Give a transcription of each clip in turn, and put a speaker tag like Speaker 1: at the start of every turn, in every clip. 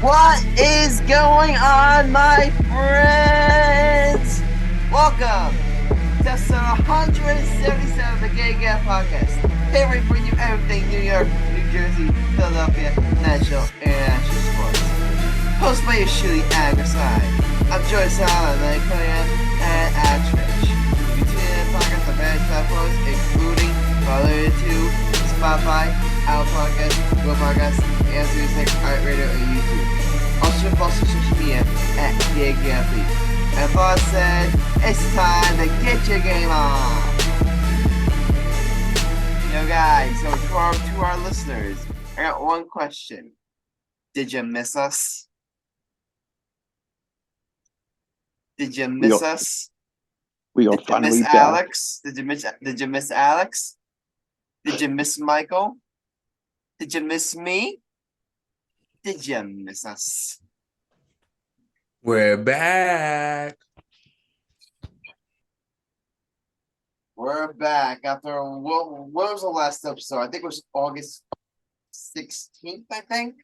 Speaker 1: What is going on, my friends? Welcome to episode 177 of the Gay Gap Podcast. Here we bring you everything New York, New Jersey, Philadelphia, national, international sports. Hosted by your shooting Grassani. I'm Joy Salad, and Cunningham, and Astros. You tune in to podcast on various platforms, including Father 2, Spotify, Apple Podcasts, Google Podcasts, and Music, iHeartRadio, and YouTube. Also follow social media at GayGappy. And Boss said, it's time to get your game on. Yo guys, so to our listeners, I got one question. Did you miss us? Did you miss us?
Speaker 2: We are finally back.
Speaker 1: Alex? Did you miss Alex? Did you miss Michael? Did you miss me? Did you miss us?
Speaker 3: We're back.
Speaker 1: We're back after what was the last episode? I think it was August 16th, I think.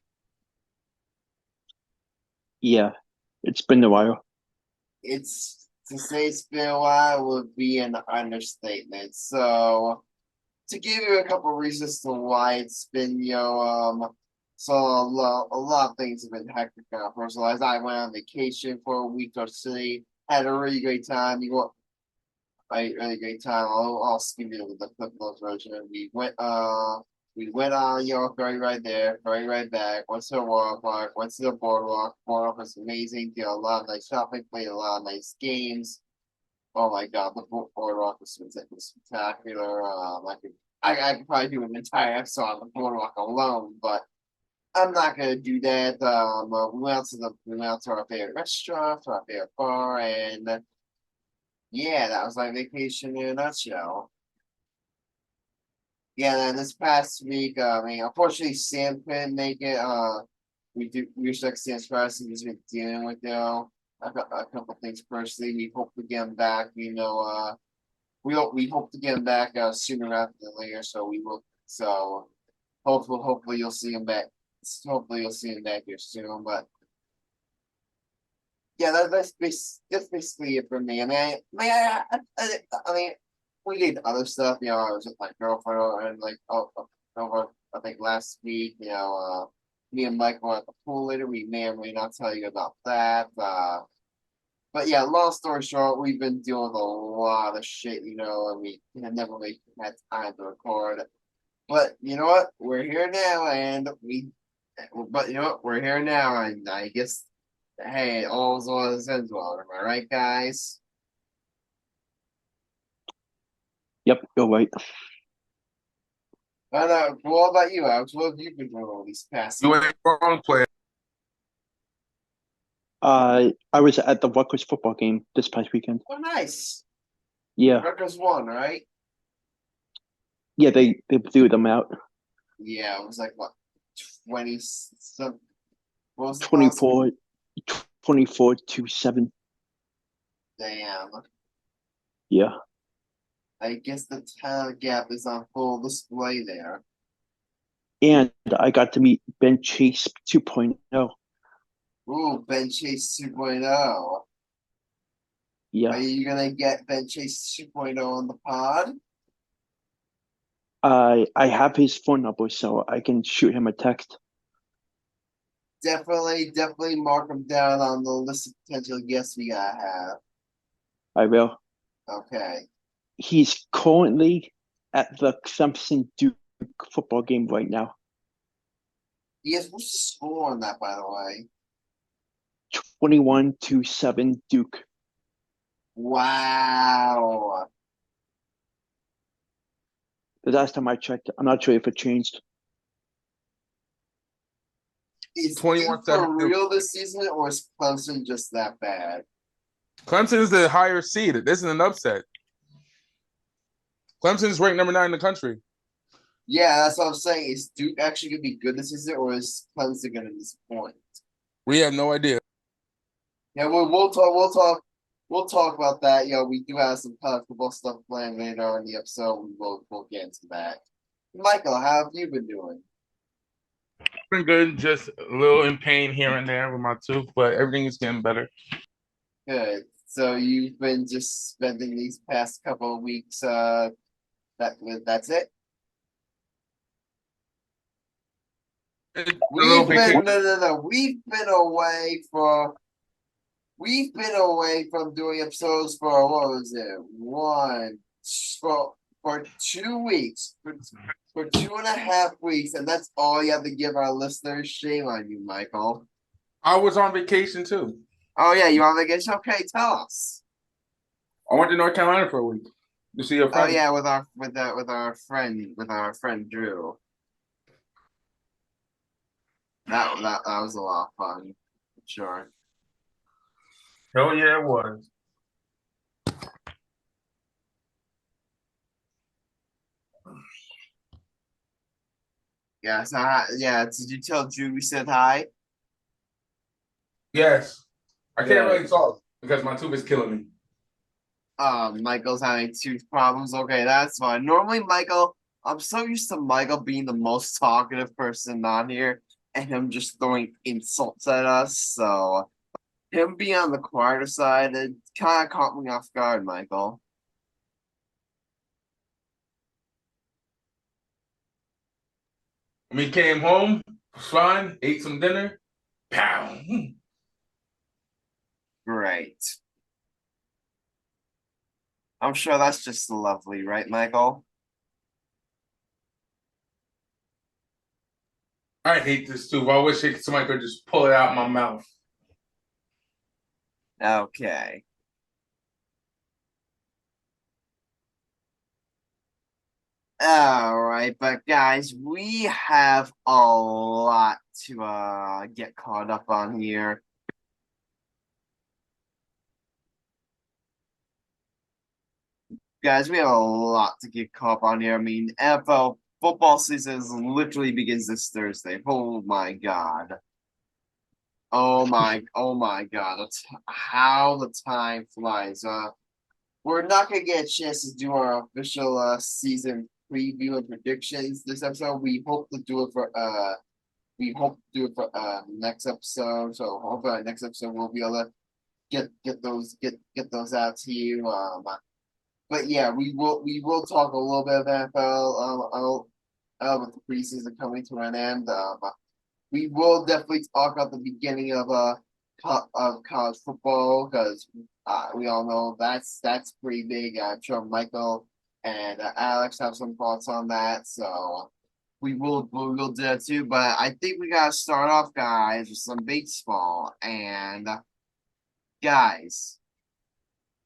Speaker 2: Yeah, it's been a while.
Speaker 1: To say it's been a while would be an understatement. So to give you a couple of reasons to why it's been, so a lot of things have been hectic now. Personalized. I went on vacation for a week or two. Had a really great time. Really great time. I'll give you the Clip Notes version. We went on York, very right there, very right back. Went to the water park. Went to the boardwalk. Boardwalk was amazing. Did a lot of nice shopping. Played a lot of nice games. Oh my god, the boardwalk was spectacular. I could probably do an entire episode on the boardwalk alone, but I'm not gonna do that. We went out to our favorite restaurant, to our favorite bar, and yeah, that was my vacation in a nutshell. Yeah, then this past week, unfortunately Sam couldn't make it. We respect Sam's person. He's been dealing with a couple things personally. We hope to get him back. We hope to get him back sooner rather than later. So we will. So hopefully you'll see him back. Hopefully you'll see him back here soon. But yeah, that's basically it for me. I mean, we did other stuff. I was with my girlfriend and over I think last week. Me and Mike were at the pool later. We may or may not tell you about that. But yeah, long story short, we've been dealing with a lot of shit, and we have never really had time to record. But you know what? We're here now, we're here now, and I guess, hey, all's well that ends well. Am I right, guys?
Speaker 2: Yep, you're right.
Speaker 1: What about you, Alex? What have you been doing all these past
Speaker 3: You ain't wrong, player.
Speaker 2: I was at the Rutgers football game this past weekend.
Speaker 1: Oh, nice.
Speaker 2: Yeah.
Speaker 1: Rutgers won, right?
Speaker 2: Yeah, they blew them out.
Speaker 1: Yeah, it was like, what, 20 some. What was
Speaker 2: 24-7.
Speaker 1: Damn.
Speaker 2: Yeah.
Speaker 1: I guess the talent gap is on full display there.
Speaker 2: And I got to meet Ben Chase 2.0.
Speaker 1: Ooh, Ben Chase 2.0.
Speaker 2: Yeah.
Speaker 1: Are you going to get Ben Chase 2.0 on the pod?
Speaker 2: I have his phone number, so I can shoot him a text.
Speaker 1: Definitely mark him down on the list of potential guests we gotta have.
Speaker 2: I will.
Speaker 1: Okay.
Speaker 2: He's currently at the Clemson Duke football game right now.
Speaker 1: Yes, what's the score on that, by the way?
Speaker 2: 21-7 Duke.
Speaker 1: Wow.
Speaker 2: The last time I checked, I'm not sure if it changed.
Speaker 1: Is Duke for real this season, or is Clemson just that bad?
Speaker 3: Clemson is the higher seed. This is an upset. Clemson is ranked number 9 in the country.
Speaker 1: Yeah, that's what I'm saying. Is Duke actually going to be good this season, or is Clemson going to disappoint?
Speaker 3: We have no idea.
Speaker 1: Yeah, we'll talk about that. We do have some college football stuff planned later on in the episode. We'll get into that. Michael, how have you been doing?
Speaker 3: been good. Just a little in pain here and there with my tooth, but everything is getting better.
Speaker 1: Good. So you've been just spending these past couple of weeks, that's it?
Speaker 3: A little vacation.
Speaker 1: No. We've been away from doing episodes for what was it? For 2 weeks. For 2.5 weeks, and that's all you have to give our listeners. Shame on you, Michael.
Speaker 3: I was on vacation too.
Speaker 1: Oh yeah, you on vacation? Okay, tell us.
Speaker 3: I went to North Carolina for a week to see a friend.
Speaker 1: Oh yeah, with our friend Drew. That was a lot of fun. Sure.
Speaker 3: Hell yeah, it was.
Speaker 1: Yeah, so did you tell Drew we said hi?
Speaker 3: Yes. I can't
Speaker 1: Yeah.
Speaker 3: really talk because my tooth is killing me.
Speaker 1: Michael's having tooth problems. Okay, that's fine. Normally, I'm so used to Michael being the most talkative person on here and him just throwing insults at us. So him being on the quieter side, it kind of caught me off guard, Michael.
Speaker 3: We came home, was fine, ate some dinner, pow.
Speaker 1: Great. I'm sure that's just lovely, right, Michael?
Speaker 3: I hate this tooth. I wish somebody could just pull it out my mouth.
Speaker 1: Okay. All right, but guys, we have a lot to get caught up on here. Guys, we have a lot to get caught up on here. I mean, NFL football season literally begins this Thursday. Oh my God. Oh my God. That's how the time flies. We're not gonna get a chance to do our official season preview and predictions this episode. We hope to do it for next episode. So hopefully next episode we'll be able to get those out to you. But yeah, we will talk a little bit of NFL with the preseason coming to an end. We will definitely talk about the beginning of college football because we all know that's pretty big. I'm sure Michael and Alex have some thoughts on that, so we will do that too. But I think we gotta start off, guys, with some baseball. And guys,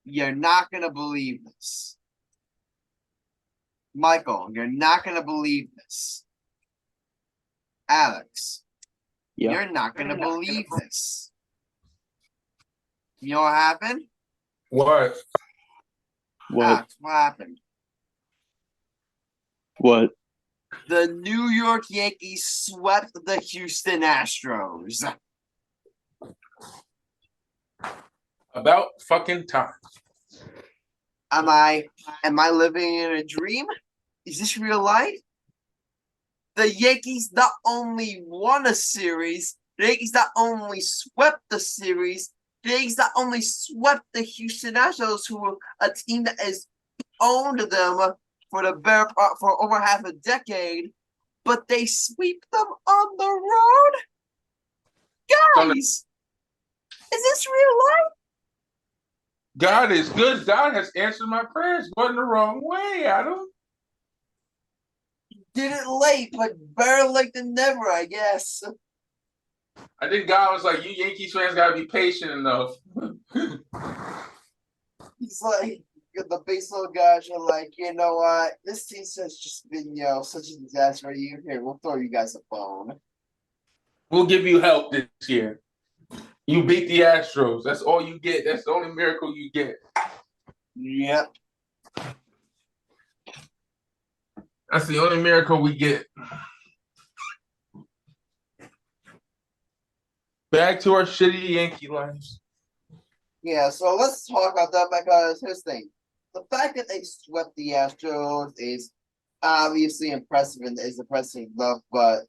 Speaker 1: you're not gonna believe this. Michael, you're not gonna believe this. Alex,
Speaker 2: Yeah.
Speaker 1: you're not gonna believe this. You know what happened?
Speaker 3: What?
Speaker 2: What?
Speaker 1: Alex, what happened?
Speaker 2: What?
Speaker 1: The New York Yankees swept the Houston Astros.
Speaker 3: About fucking time.
Speaker 1: Am I living in a dream? Is this real life? The Yankees not only won a series, the Yankees not only swept the series, the Yankees not only swept the Houston Astros, who were a team that has owned them for over half a decade, but they sweep them on the road? Guys, is this real life?
Speaker 3: God is good. God has answered my prayers, but in the wrong way, Adam.
Speaker 1: Did it late, but better late than never, I guess.
Speaker 3: I think God was like, you Yankees fans gotta be patient enough.
Speaker 1: He's like, the baseball guys are like, you know what? This team has just been, such a disaster. Here, we'll throw you guys a bone.
Speaker 3: We'll give you help this year. You beat the Astros. That's all you get. That's the only miracle you get.
Speaker 1: Yep.
Speaker 3: That's the only miracle we get. Back to our shitty Yankee lives.
Speaker 1: Yeah, so let's talk about that because here's the thing. The fact that they swept the Astros is obviously impressive and is impressive enough, but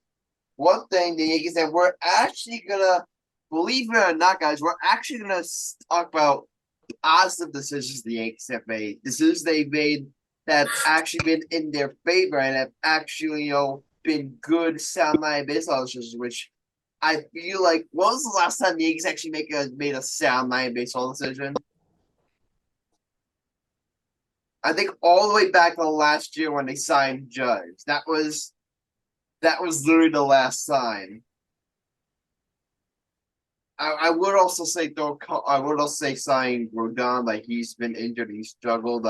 Speaker 1: one thing the Yankees said, we're actually gonna, believe it or not, guys, we're actually gonna talk about positive decisions the Yankees have made. Decisions they've made that have actually been in their favor and have actually, been good sound baseball decisions, which I feel like, when was the last time the Yankees actually made a sound baseball decision? I think all the way back to last year when they signed Judge. That was literally the last sign. I would also say signing Rodon, like he's been injured, he struggled.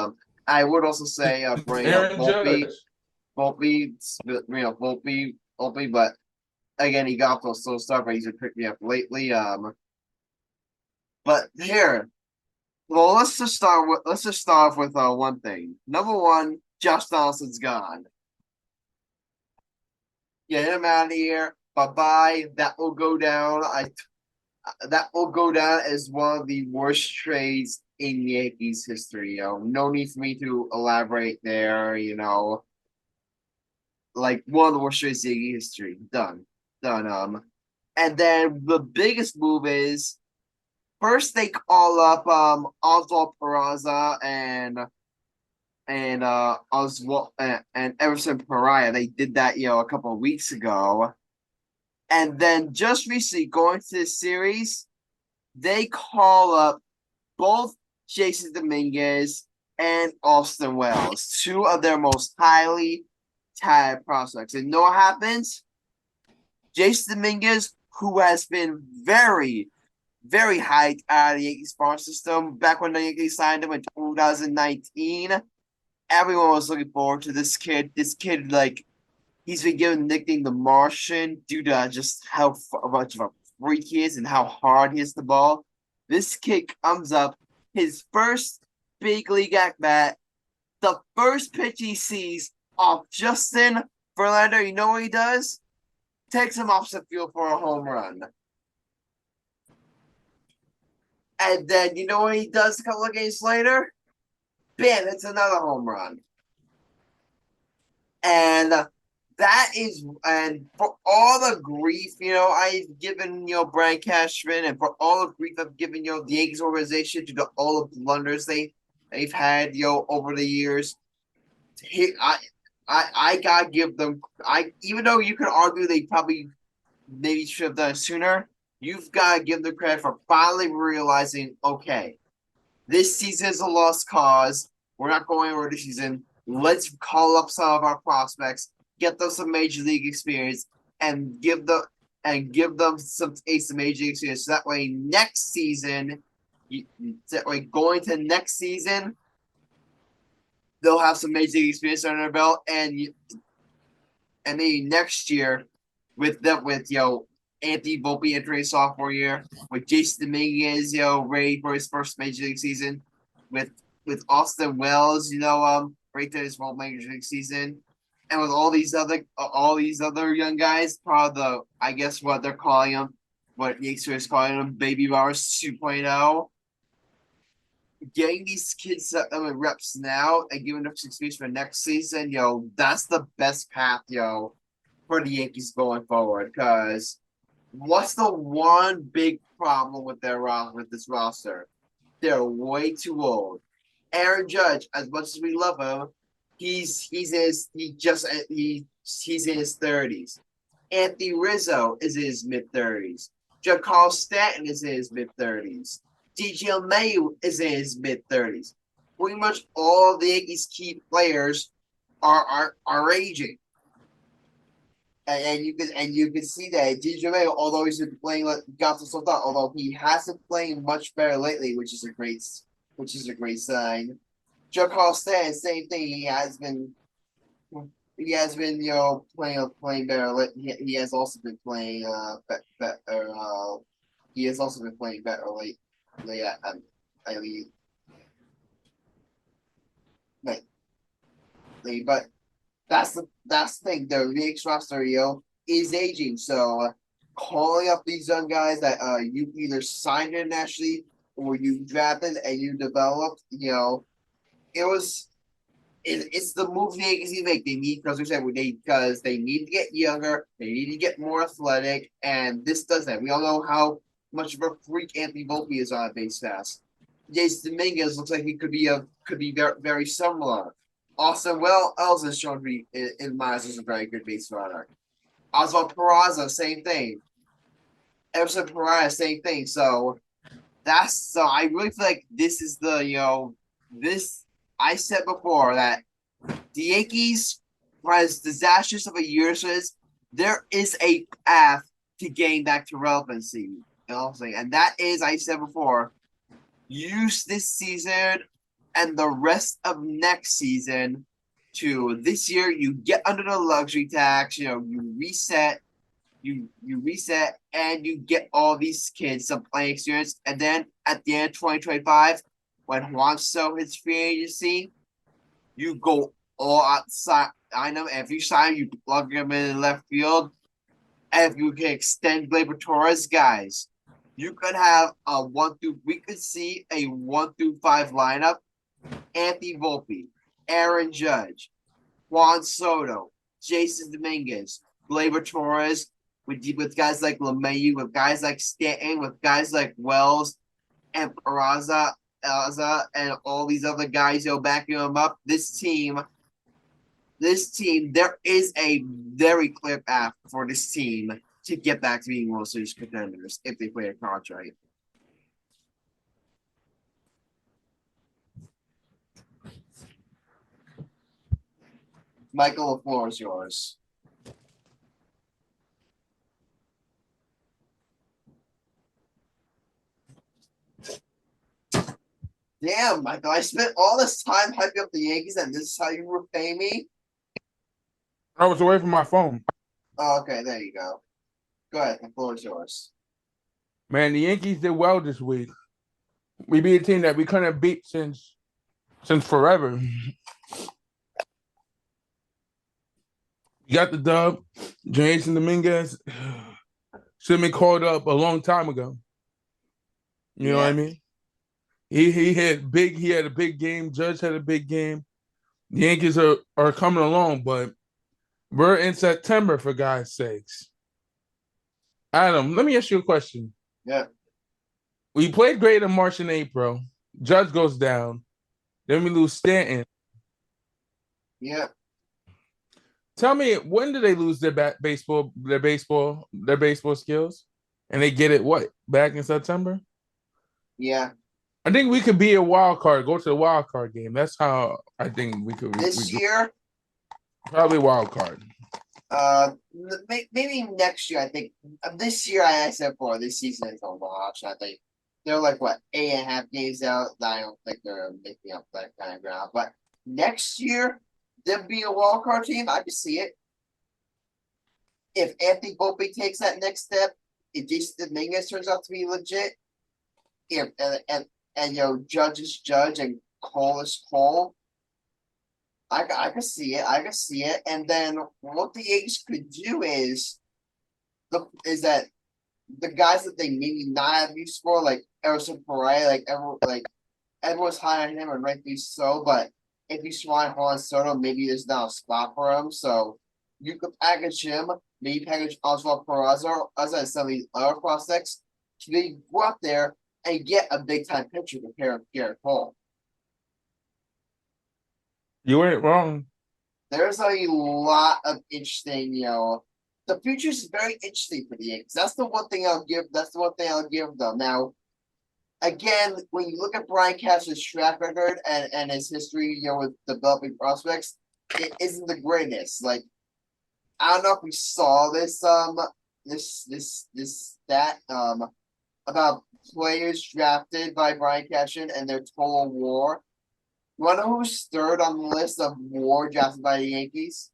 Speaker 1: I would also say bring up
Speaker 3: Aaron Judge.
Speaker 1: Volpe, but again he got those slow start, but he's been picking up lately. But here, well, let's just start off with one thing. Number one, Josh Donaldson's gone. Get him out of here. Bye bye. That will go down. That will go down as one of the worst trades in Yankees history. No need for me to elaborate there. Like one of the worst trades in Yankee history. Done. And then the biggest move is first they call up Oswald Peraza and Oswald and Everson Pariah. They did that a couple of weeks ago. And then just recently, going to this series, they call up both Jason Dominguez and Austin Wells, two of their most highly touted prospects. And you know what happens? Jason Dominguez, who has been very, very high out of the Yankees farm system back when the Yankees signed him in 2019, everyone was looking forward to this kid. This kid, like, he's been given the nickname the Martian due to just how much of a freak he is and how hard he hits the ball. This kid comes up, his first big league at bat, the first pitch he sees off Justin Verlander. You know what he does? Takes him off the field for a home run. And then you know what he does a couple of games later? Bam, it's another home run. And for all the grief, I've given, Brian Cashman, and for all the grief I've given, the Yankees organization due to all the blunders they've had, over the years, I gotta give them, even though you could argue they maybe should have done it sooner, you've gotta give them credit for finally realizing, okay, this season is a lost cause. We're not going over the season. Let's call up some of our prospects, get them some major league experience, and give them some major league experience. So that way, next season, going to next season, they'll have some major league experience under their belt, and maybe next year, with Anthony Volpe entering sophomore year, with Jason Dominguez, ready for his first major league season, with Austin Wells, right there his whole major league season, and with all these other young guys, probably I guess what they're calling them, what Yankees is calling them, baby bars 2.0. Getting these kids reps now and giving them some experience for next season, that's the best path, for the Yankees going forward. Because what's the one big problem with this roster? They're way too old. Aaron Judge, as much as we love him, he's in his 30s. Anthony Rizzo is in his mid-30s. Giancarlo Stanton is in his mid-30s. DJ LeMahieu is in his mid-30s. Pretty much all of the Yankees' key players are aging. And you can see that DJ LeMahieu, although he's been playing got some stuff, although he hasn't played much better lately, which is a great sign. Giancarlo Stanton, same thing. He has been playing better. He has also been playing better. He has also been playing better lately. But that's the thing. The Yankees roster, is aging. So calling up these young guys that you either signed internationally or you drafted and you developed, it it's the move the Yankees need to make. They need because they need to get younger, they need to get more athletic, and this does that. We all know how much of a freak Anthony Volpe is on a base pass. Jason Dominguez looks like he could be very, very similar. Austin Wells has shown to be in my eyes as a very good base runner. Oswald Peraza, same thing. Emerson Pereira, same thing. So I really feel like this is this I said before that the Yankees, as disastrous of a year is, there is a path to getting back to relevancy. You know what I'm saying? And that is, I said before, use this season and the rest of next season to this year you get under the luxury tax, you reset and you get all these kids some playing experience. And then at the end of 2025, when Juan Soto hits free agency, you go all outside. I know if you sign, you plug him in left field. And if you can extend Gleyber Torres, guys, you could have we could see a 1 through 5 lineup. Anthony Volpe, Aaron Judge, Juan Soto, Jason Dominguez, Gleyber Torres, with guys like LeMahieu, with guys like Stanton, with guys like Wells and Peraza, and all these other guys, backing them up. This team, there is a very clear path for this team to get back to being World Series contenders if they play their cards right. Michael, the floor is yours. Damn, Michael, I spent all this time hyping up the Yankees, and this is how you repay me?
Speaker 3: I was away from my phone.
Speaker 1: Oh, okay, there you go. Go ahead, the floor is yours.
Speaker 3: Man, the Yankees did well this week. We beat a team that we couldn't beat since forever. You got the dub. Jason Dominguez should have been called up a long time ago. You know what I mean? He had big. He had a big game. Judge had a big game. The Yankees are coming along, but we're in September, for God's sakes. Adam, let me ask you a question.
Speaker 1: Yeah.
Speaker 3: We played great in March and April. Judge goes down. Then we lose Stanton.
Speaker 1: Yeah.
Speaker 3: Tell me, when do they lose their baseball skills? And they get it back in September?
Speaker 1: Yeah.
Speaker 3: I think we could be a wild card, go to the wild card game. That's how I think we could.
Speaker 1: This year?
Speaker 3: Probably wild card.
Speaker 1: Maybe next year, I think. This year, I said before, this season is a wash. I think they're like, 8.5 games out. I don't think they're making up that kind of ground. But next year, them being a wild card team, I can see it. If Anthony Volpe takes that next step, if Jason Dominguez turns out to be legit, and Judge is Judge and Cole is Cole, I can see it. I can see it. And then what the Yankees could do is that the guys that they maybe not have use for, like Emerson Pereira, everyone's high on him and rightfully so. But if you swine Juan Soto, maybe there's not a spot for him. So you could package him, maybe package Oswald Peraza and some of these other prospects. So they go up there and get a big time pitcher to pair with Garrett Cole.
Speaker 3: You ain't wrong.
Speaker 1: There's a lot of interesting, the future is very interesting for the Yankees. That's the one thing I'll give. That's the one thing I'll give them. Now, again, when you look at Brian Cash's track record and his history, with developing prospects, it isn't the greatest. Like, I don't know if we saw this stat about players drafted by Brian Cashin and their total WAR. You want to know who's third on the list of WAR drafted by the Yankees?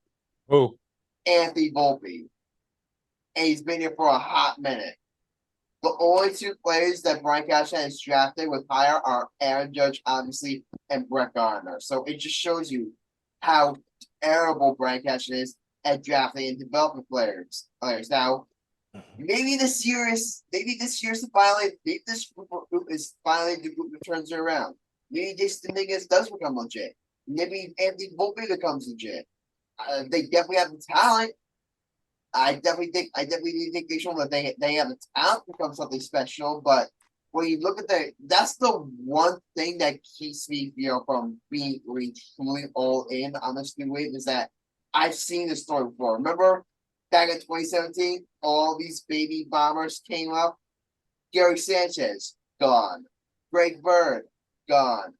Speaker 3: Who?
Speaker 1: Anthony Volpe. And he's been here for a hot minute. The only two players that Brian Cashin has drafted with higher are Aaron Judge, obviously, and Brett Gardner. So it just shows you how terrible Brian Cashin is at drafting and developing players. Now, maybe this year is finally the group that turns it around. Maybe Jason Dominguez does become legit. maybe Anthony Volpe becomes legit. They definitely have the talent. I definitely think they show that they have the talent to become something special. But when you look at that's the one thing that keeps me, from being really truly all in on this new wave is that I've seen this story before. Remember back in 2017, all these baby bombers came up. Gary Sanchez gone, Greg Bird gone,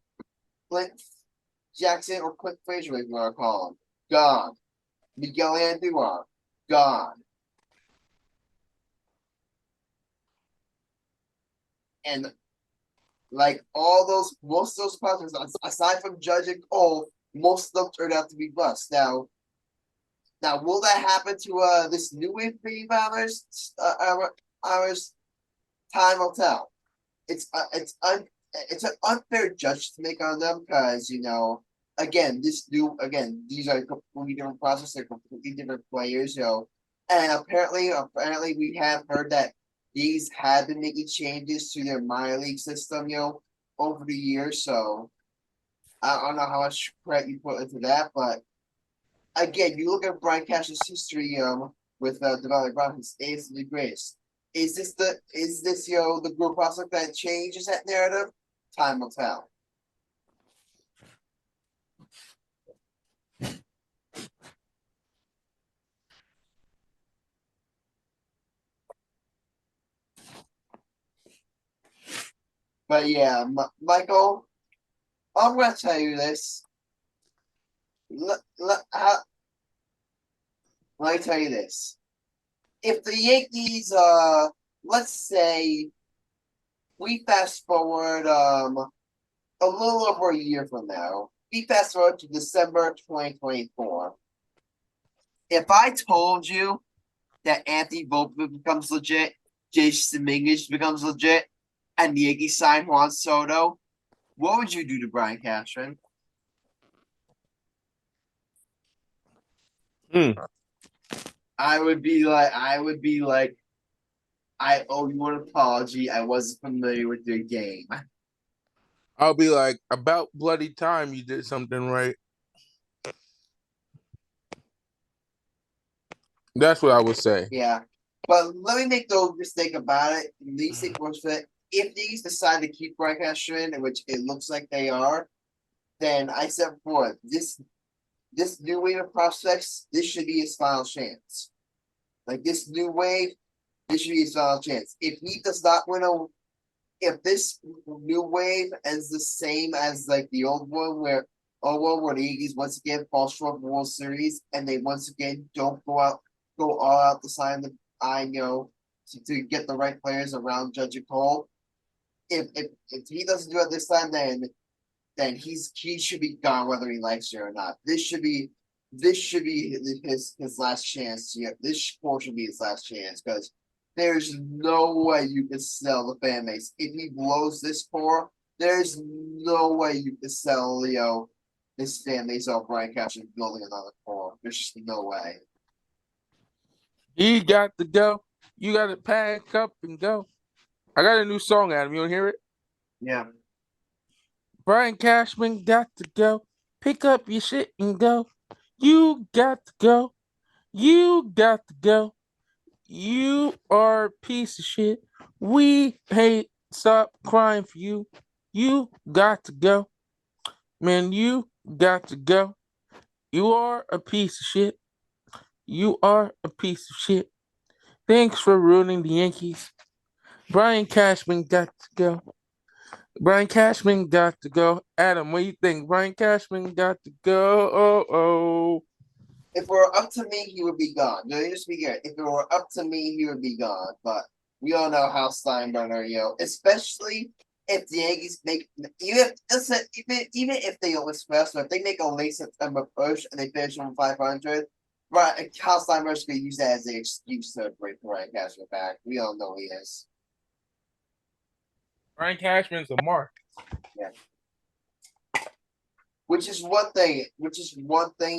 Speaker 1: Clint Jackson or Clint Frazier, as we want to call him, gone. Miguel Andujar, gone. And like most of those prospects, aside from Judge and Cole, most of them turned out to be busts. Now will that happen to this new wave baby bombers? Ours, time will tell. It's an unfair judge to make on them because again these are completely different processes. They're completely different players, and apparently we have heard that these have been making changes to their minor league system, over the years. So I don't know how much credit you put into that, but again, you look at Brian Cash's history, with Devontae Brown, his ace and the greatest. Is this the group prospect that changes that narrative? Time will tell. But yeah, Michael, I'm gonna tell you this. Let me tell you this. If the Yankees, let's say, we fast forward a little over a year from now, we fast forward to December 2024. If I told you that Anthony Volpe becomes legit, Jason Dominguez becomes legit, and the Yankees sign Juan Soto, what would you do to Brian Cashman? I would be like, I owe you an apology. I wasn't familiar with your game.
Speaker 3: I'll be like, about bloody time you did something right. That's what I would say.
Speaker 1: Yeah. But let me make no mistake about it. These things if these decide to keep Brian Cashman, which it looks like they are, then I said before, this new wave of prospects, this should be his final chance. Like this new wave, this should be his final chance. If he does not if this new wave ends the same as like the old one where the Yankees once again fall short of the World Series and they once again don't go all out to sign to get the right players around Judge and Cole. If he doesn't do it this time, then he should be gone whether he likes it or not. This should be his last chance. Yeah, this core should be his last chance because there's no way you can sell the fan base if he blows this core. There's no way you can sell this fan base off Brian Cashman building another core. There's just no way.
Speaker 3: He got to go. You got to pack up and go. I got a new song, Adam. You want to hear it?
Speaker 1: Yeah.
Speaker 3: Brian Cashman got to go. Pick up your shit and go. You got to go. You got to go. You are a piece of shit. We hate. Stop crying for you. You got to go. Man, you got to go. You are a piece of shit. You are a piece of shit. Thanks for ruining the Yankees. Brian Cashman got to go. Brian Cashman got to go. Adam, what do you think? Brian Cashman got to go. Oh.
Speaker 1: If it were up to me, he would be gone. No, just be good. If it were up to me, he would be gone. But we all know how Steinbrenner, especially if the Yankees make even if they don't express, but if they make a late September push and they finish on 500, right? Kyle Steinbrenner's gonna use that as an excuse to bring Brian Cashman back. We all know he is.
Speaker 3: Brian Cashman's a mark.
Speaker 1: Yeah. Which is one thing,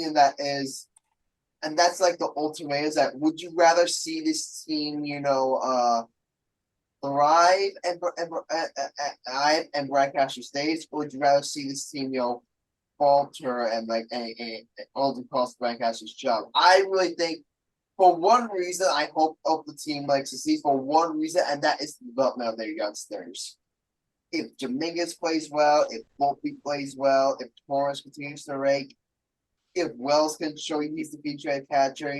Speaker 1: and that's like the ultimate is that would you rather see this team, thrive and Brian Cashman stays, or would you rather see this team, falter and ultimately cost Brian Cash's job. I really think for one reason, I hope the team succeeds for one reason, and that is the development of their youngsters. If Dominguez plays well, if Volpe plays well, if Torres continues to rake, if Wells can show he's the future catcher,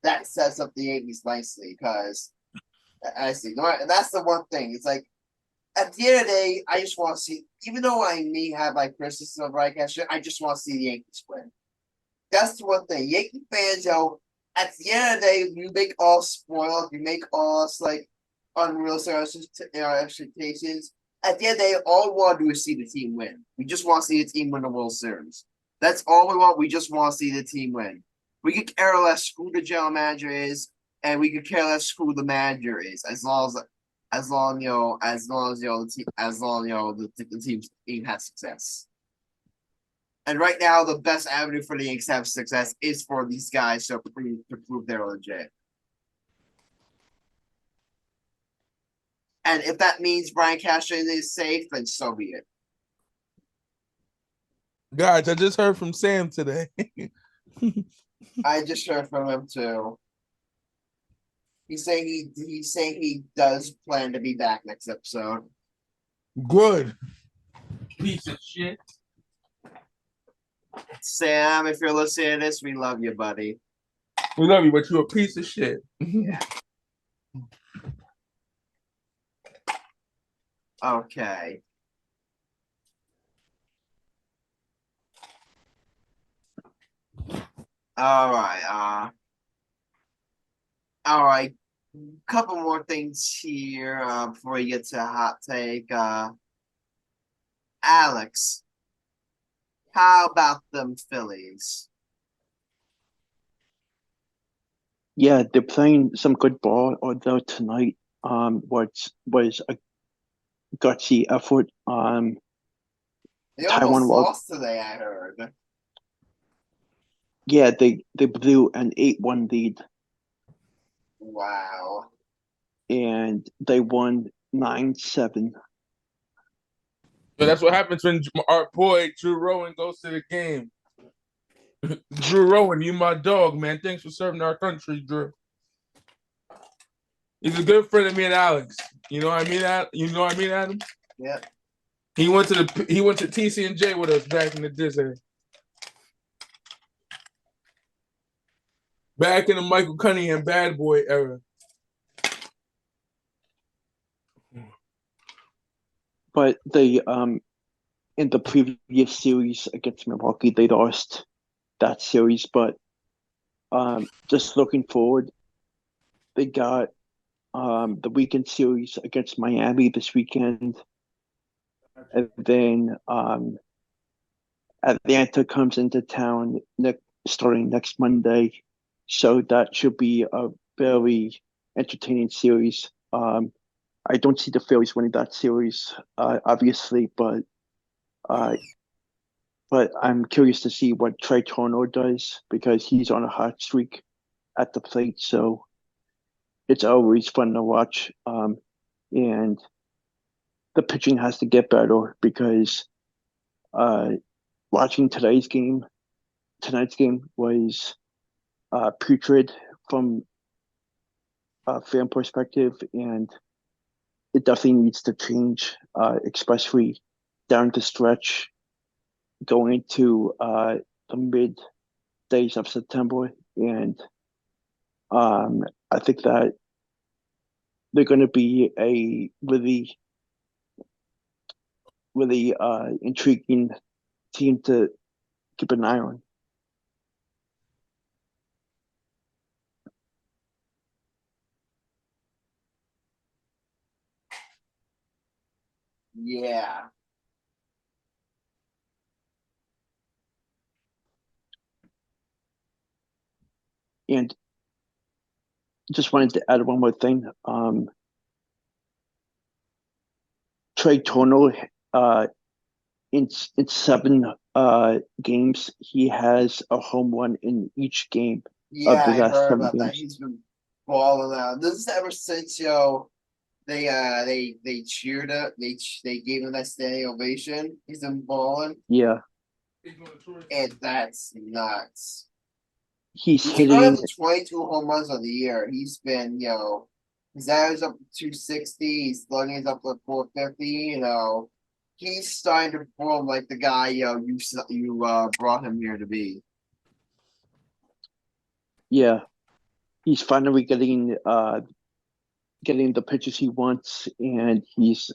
Speaker 1: that sets up the Yankees nicely. Because I see, and that's the one thing. It's like at the end of the day, I just want to see. Even though I may have criticism of Reich, I just want to see the Yankees win. That's the one thing. Yankee fans, at the end of the day, you make all spoiled, you make all unrealistic expectations. At the end of the day, all we want to do is see the team win. We just want to see the team win the World Series. That's all we want. We just want to see the team win. We could care less who the general manager is, and we could care less who the manager is, as long as the team has success. And right now, the best avenue for the Yankees to have success is for these guys to prove they're legit. And if that means Brian Cashman is safe, then so be it.
Speaker 3: Guys, I just heard from Sam today.
Speaker 1: I just heard from him too. He's saying he does plan to be back next episode.
Speaker 3: Good. Piece of shit.
Speaker 1: Sam, if you're listening to this, we love you, buddy.
Speaker 3: We love you, but you're a piece of shit.
Speaker 1: Yeah. Okay. All right. All right. Couple more things here before we get to a hot take. Alex, how about them Phillies?
Speaker 2: Yeah, they're playing some good ball, although tonight was a gutsy effort.
Speaker 1: They
Speaker 2: Taiwan
Speaker 1: almost lost today, I heard.
Speaker 2: Yeah, they blew an 8-1 lead.
Speaker 1: Wow.
Speaker 2: And they won 9-7.
Speaker 3: So that's what happens when our boy Drew Rowan goes to the game. Drew Rowan, you my dog, man. Thanks for serving our country, Drew. He's a good friend of me and Alex. You know what I mean? Adam?
Speaker 1: Yeah.
Speaker 3: He went to TC&J with us back in the day. Back in the Michael Cunningham bad boy era.
Speaker 2: But they in the previous series against Milwaukee, they lost that series. But just looking forward, they got the weekend series against Miami this weekend. And then Atlanta comes into town starting next Monday. So that should be a very entertaining series. I don't see the Phillies winning that series, obviously, but I'm curious to see what Trey Turner does because he's on a hot streak at the plate. So it's always fun to watch. And the pitching has to get better because watching tonight's game was putrid from a fan perspective, and it definitely needs to change, especially down the stretch going into the mid days of September. And I think that they're going to be a really, really intriguing team to keep an eye on.
Speaker 1: Yeah.
Speaker 2: And just wanted to add one more thing. Trey Turner, in 7 games, he has a home run in each game
Speaker 1: Yeah,
Speaker 2: of the
Speaker 1: I
Speaker 2: last
Speaker 1: heard
Speaker 2: 7
Speaker 1: about that.
Speaker 2: games.
Speaker 1: He's been balling out. This is ever since they cheered up. They gave him that standing ovation. He's been balling.
Speaker 2: Yeah.
Speaker 1: and that's nuts.
Speaker 2: He's
Speaker 1: He's
Speaker 2: hitting.
Speaker 1: going to 22 home runs on the year. He's been, his average up to 260. His slugging is up to 450. He's starting to perform like the guy, you brought him here to be.
Speaker 2: Yeah, he's finally getting the pitches he wants, and he's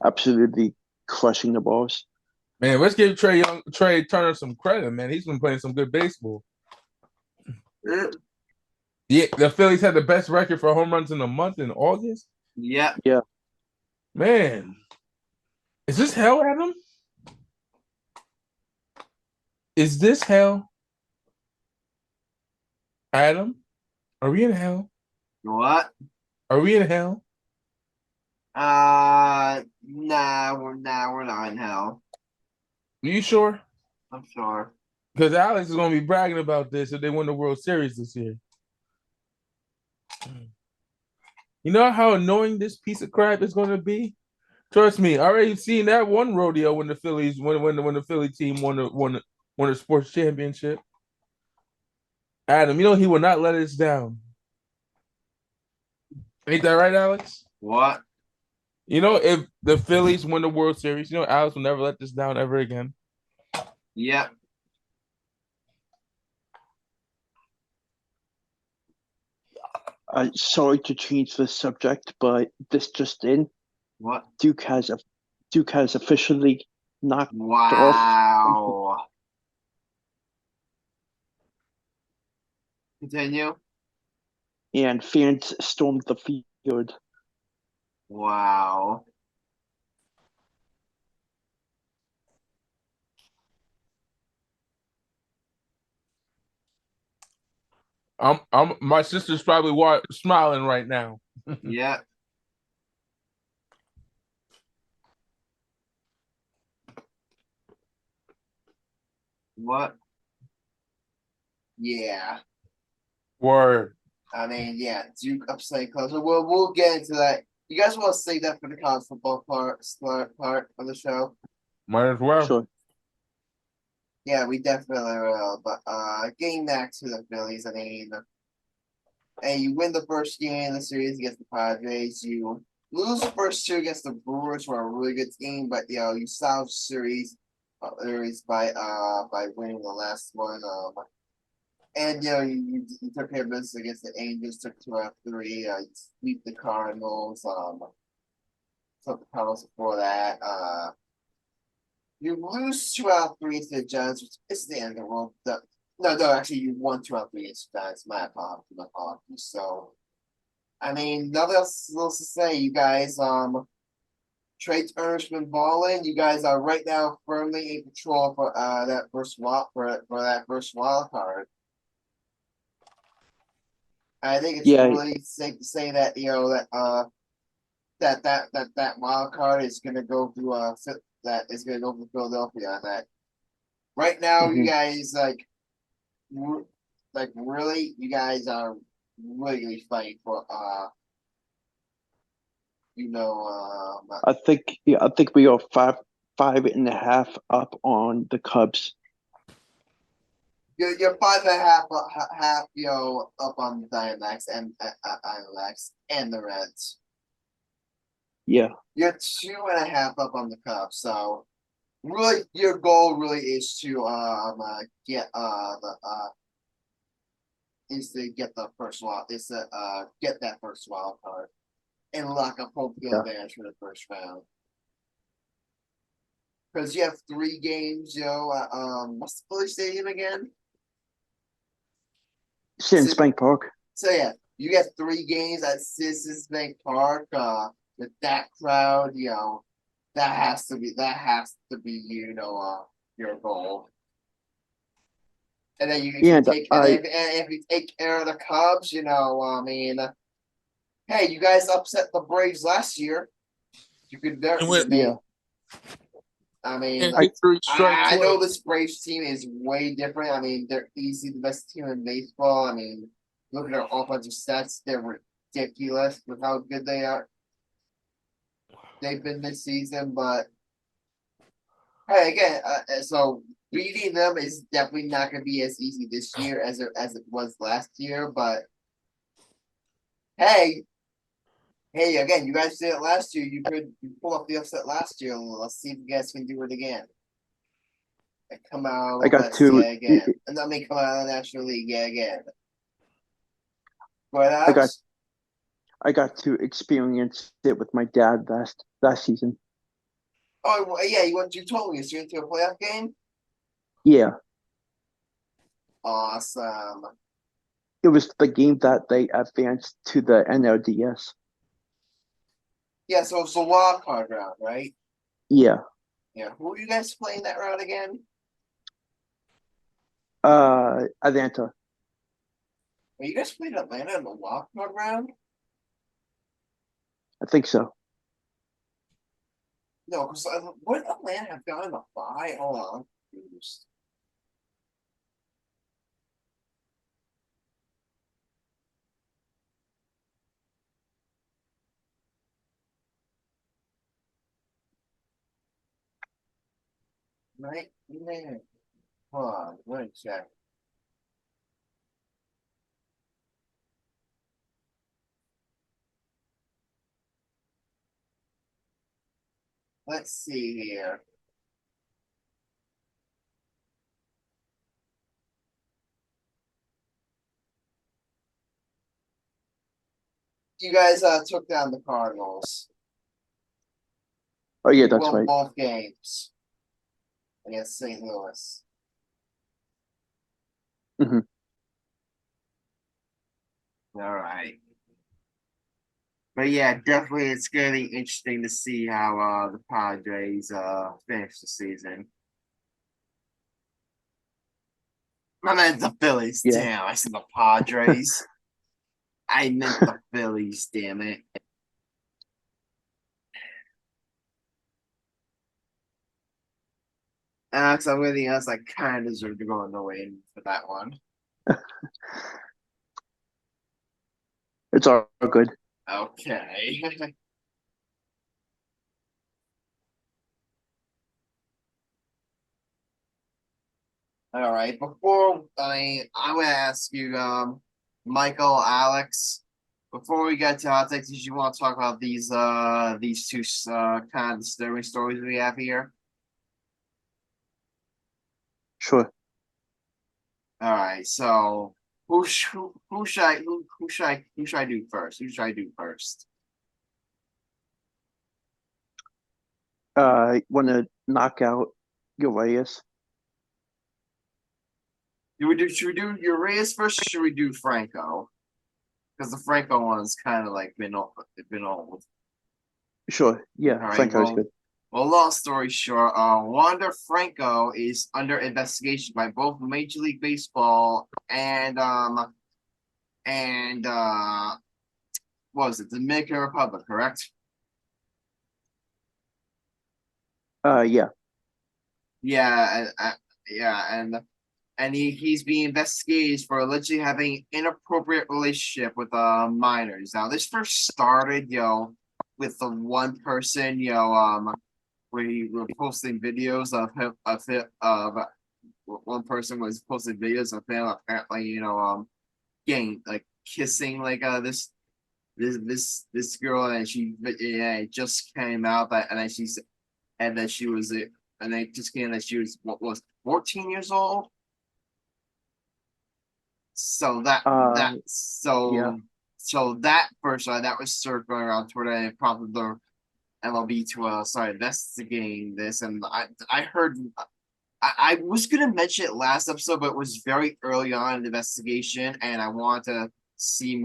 Speaker 2: absolutely crushing the balls.
Speaker 3: Man, let's give Trey Turner some credit, man. He's been playing some good baseball. Yeah, the Phillies had the best record for home runs in a month in August.
Speaker 1: Yeah.
Speaker 2: Yeah.
Speaker 3: Man, is this hell, Adam? Is this hell? Adam, are we in hell?
Speaker 1: What?
Speaker 3: Are we in hell?
Speaker 1: Nah, we're not in hell.
Speaker 3: Are you sure?
Speaker 1: I'm sure.
Speaker 3: Because Alex is going to be bragging about this if they win the World Series this year. You know how annoying this piece of crap is going to be? Trust me, I already seen that one rodeo when the Phillies when the Philly team won the sports championship. Adam, you know he will not let us down. Ain't that right, Alex?
Speaker 1: What?
Speaker 3: You know, if the Phillies win the World Series, you know Alex will never let this down ever again.
Speaker 1: Yep.
Speaker 2: Sorry to change the subject, but this just in.
Speaker 1: What?
Speaker 2: Duke has officially knocked off.
Speaker 1: Wow. Continue.
Speaker 2: And fans stormed the field.
Speaker 1: Wow.
Speaker 3: My sister's probably smiling right now.
Speaker 1: Yeah. What? Yeah.
Speaker 3: Word.
Speaker 1: I mean, yeah, Duke upsetting Clemson. We'll get into that. You guys want to save that for the college football part of the show?
Speaker 3: Might as well.
Speaker 2: Sure.
Speaker 1: Yeah, we definitely will. But getting back to the Phillies, I mean, hey, you win the first game in the series against the Padres. You lose the first two against the Brewers, who are a really good team, but you salvage series by winning the last one. And you took care of business against the Angels, took 2 out of 3. You sweep the Cardinals. Took the Cardinals before that. You lose 2 out of 3 to the Giants, which is the end of the world. No, actually, you won 2 out of 3 against the Giants. My apologies. So, I mean, nothing else to say. You guys, Trade Turner's been balling. You guys are right now firmly in control for that first wild card. I think it's really safe to say that that wild card is going to go through Philadelphia. That right now, you guys really, you guys are really fighting for
Speaker 2: I think we are 5.5 up on the Cubs.
Speaker 1: You're 5.5 up on the Diamondbacks and the Reds.
Speaker 2: Yeah.
Speaker 1: You're 2.5 up on the Cubs. So really, your goal really is to get the first get that first wild card and lock up home field advantage for the first round. Because you have 3 games, what's the Philly Stadium again?
Speaker 2: Citizens Bank Park.
Speaker 1: So yeah, you get 3 games at Citizens Bank Park. With that crowd, that has to be your goal. And then if you take care of the Cubs, I mean, hey, you guys upset the Braves last year. You could I mean, I know this Braves team is way different. I mean, they're easily the best team in baseball. I mean, look at their offensive stats; they're ridiculous with how good they are. They've been this season, but hey, again, so beating them is definitely not going to be as easy this year as it was last year. But hey, again, you guys did it last year. You pull off the upset last year, and let's see if you guys can do it again. And come out,
Speaker 2: I got
Speaker 1: let's
Speaker 2: to
Speaker 1: say again, and let me come out of the National League again. But
Speaker 2: I got to experience it with my dad last season.
Speaker 1: oh well, yeah, you told me you're into a playoff game.
Speaker 2: Yeah,
Speaker 1: Awesome.
Speaker 2: it was the game that they advanced to the NLDS.
Speaker 1: Yeah, so it's a wild card round, right?
Speaker 2: Yeah.
Speaker 1: Yeah. Who are you guys playing that round again?
Speaker 2: Atlanta.
Speaker 1: Are you guys playing Atlanta in the wild card round?
Speaker 2: I think so.
Speaker 1: No, because would Atlanta have gotten a bye? Hold on, I'm confused. Right? Man. Hold on, let me check. Let's see here. You guys took down the Cardinals.
Speaker 2: Oh yeah,
Speaker 1: You
Speaker 2: that's
Speaker 1: won
Speaker 2: right.
Speaker 1: both games against St. Louis.
Speaker 2: Hmm.
Speaker 1: All right. But yeah, definitely it's gonna be interesting to see how the Padres finish the season. I meant the Phillies.
Speaker 2: Yeah.
Speaker 1: Damn, I said the Padres. I meant the Phillies, damn it. So everything else I kind of deserve to go no way for that one.
Speaker 2: It's all good.
Speaker 1: Okay. All right. Before I'm gonna ask you, Michael, Alex, before we get to hot takes, did you want to talk about these two kind of disturbing stories we have here?
Speaker 2: Sure.
Speaker 1: All right. So who should I do first? Who should I do first?
Speaker 2: Want to knock out Urias?
Speaker 1: Should we do Urias first, or should we do Franco? Because the Franco one's kind of like been old.
Speaker 2: Sure. Yeah,
Speaker 1: All right.
Speaker 2: Franco's good.
Speaker 1: Well, long story short, Wander Franco is under investigation by both Major League Baseball and what was it, Dominican Republic, correct?
Speaker 2: Yeah.
Speaker 1: Yeah, and he's being investigated for allegedly having inappropriate relationship with minors. Now, this first started, with the one person, where he were posting videos of one person was posting videos of him apparently, getting like kissing like this girl, and it just came out that and that she was and it just came that she was 14 years old. So
Speaker 2: Yeah.
Speaker 1: so that first that was circling around Twitter, and it prompted the MLB to start investigating this. And I heard I was gonna mention it last episode, but it was very early on in the investigation, and I wanted to see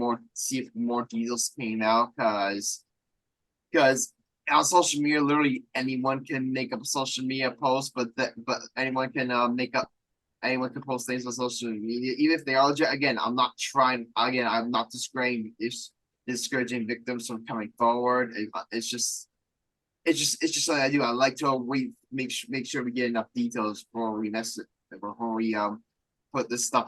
Speaker 1: if more details came out because on social media, literally anyone can make up a social media post, but anyone can anyone can post things on social media, even if they are legit. Again, I'm not discouraging victims from coming forward. It's just something I do. I like to wait, make sure we get enough details before we put this stuff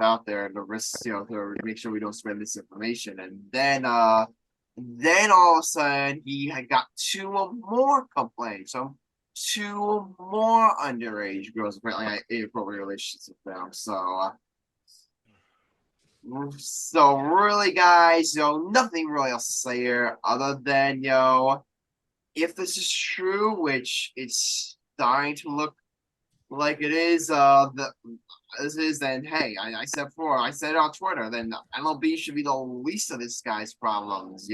Speaker 1: out there, and the risks, to make sure we don't spread misinformation. And then all of a sudden he had got two more complaints. So two more underage girls apparently had inappropriate relationships with them. So really, guys, nothing really else to say here other than if this is true, which it's starting to look like it is, then hey, I said before, I said it on Twitter, then MLB should be the least of this guy's problems.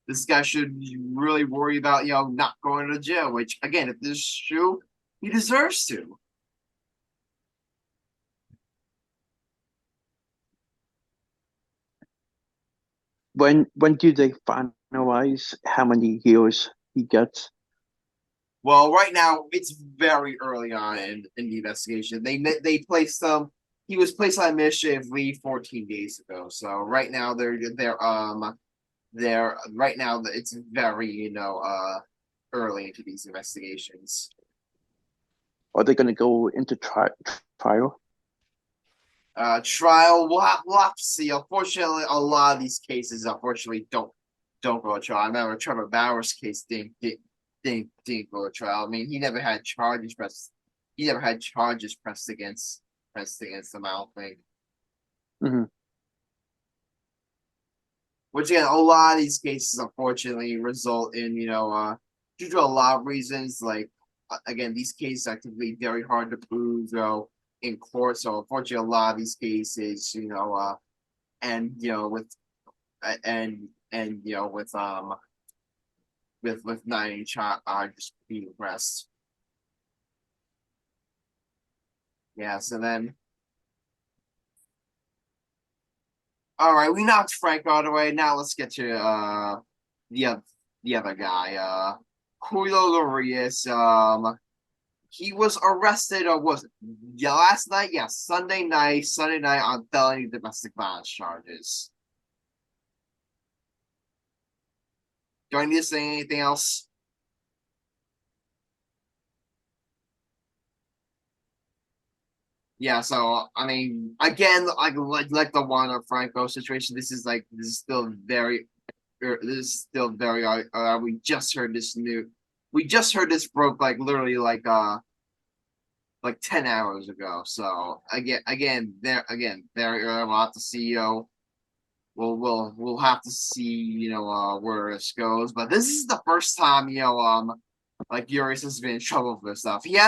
Speaker 1: This guy should really worry about not going to jail. Which again, if this is true, he deserves to.
Speaker 2: When do they finalize how many years he gets?
Speaker 1: Well, right now it's very early on in the investigation. They placed him. He was placed on administrative leave 14 days ago. So right now they're right now it's very early into these investigations.
Speaker 2: Are they going to go into trial?
Speaker 1: Trial. We'll have to see. Unfortunately, a lot of these cases don't go to trial. I remember Trevor Bauer's case didn't go to trial. I mean, he never had charges pressed. He never had charges pressed against him. I don't think.
Speaker 2: Mm-hmm.
Speaker 1: Which again, a lot of these cases unfortunately result in due to a lot of reasons. Like again, these cases are typically very hard to prove in court. So unfortunately, a lot of these cases, with not any child are just being pressed. Yeah, so then all right, we knocked Franco out of the way. Now let's get to the other guy, Julio Urias. He was arrested or was it last night? Yeah, Sunday night on felony domestic violence charges. Do I need to say anything else? Yeah, so I mean, again, like the Juan Franco situation, this is still very. We just heard this We just heard this broke literally 10 hours ago. So again, very early. We'll have to see. We'll have to see. Where this goes. But this is the first time Urias has been in trouble for stuff. He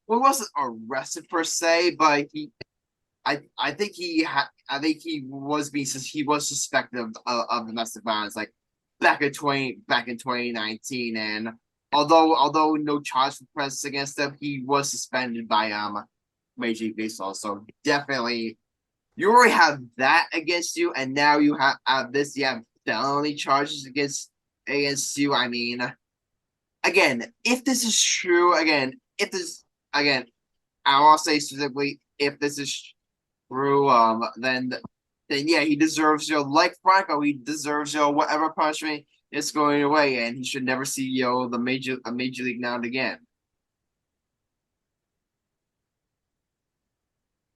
Speaker 1: wasn't arrested per se, but I think he was suspected of domestic violence back in 2019, and although no charge was pressed against him, he was suspended by Major League Baseball. So definitely, you already have that against you, and now you have this. You have felony charges against you. I mean, again, if this is true, I want to say specifically, if this is true, then yeah, he deserves like Franco, he deserves whatever punishment is going away, and he should never see a major league now and again.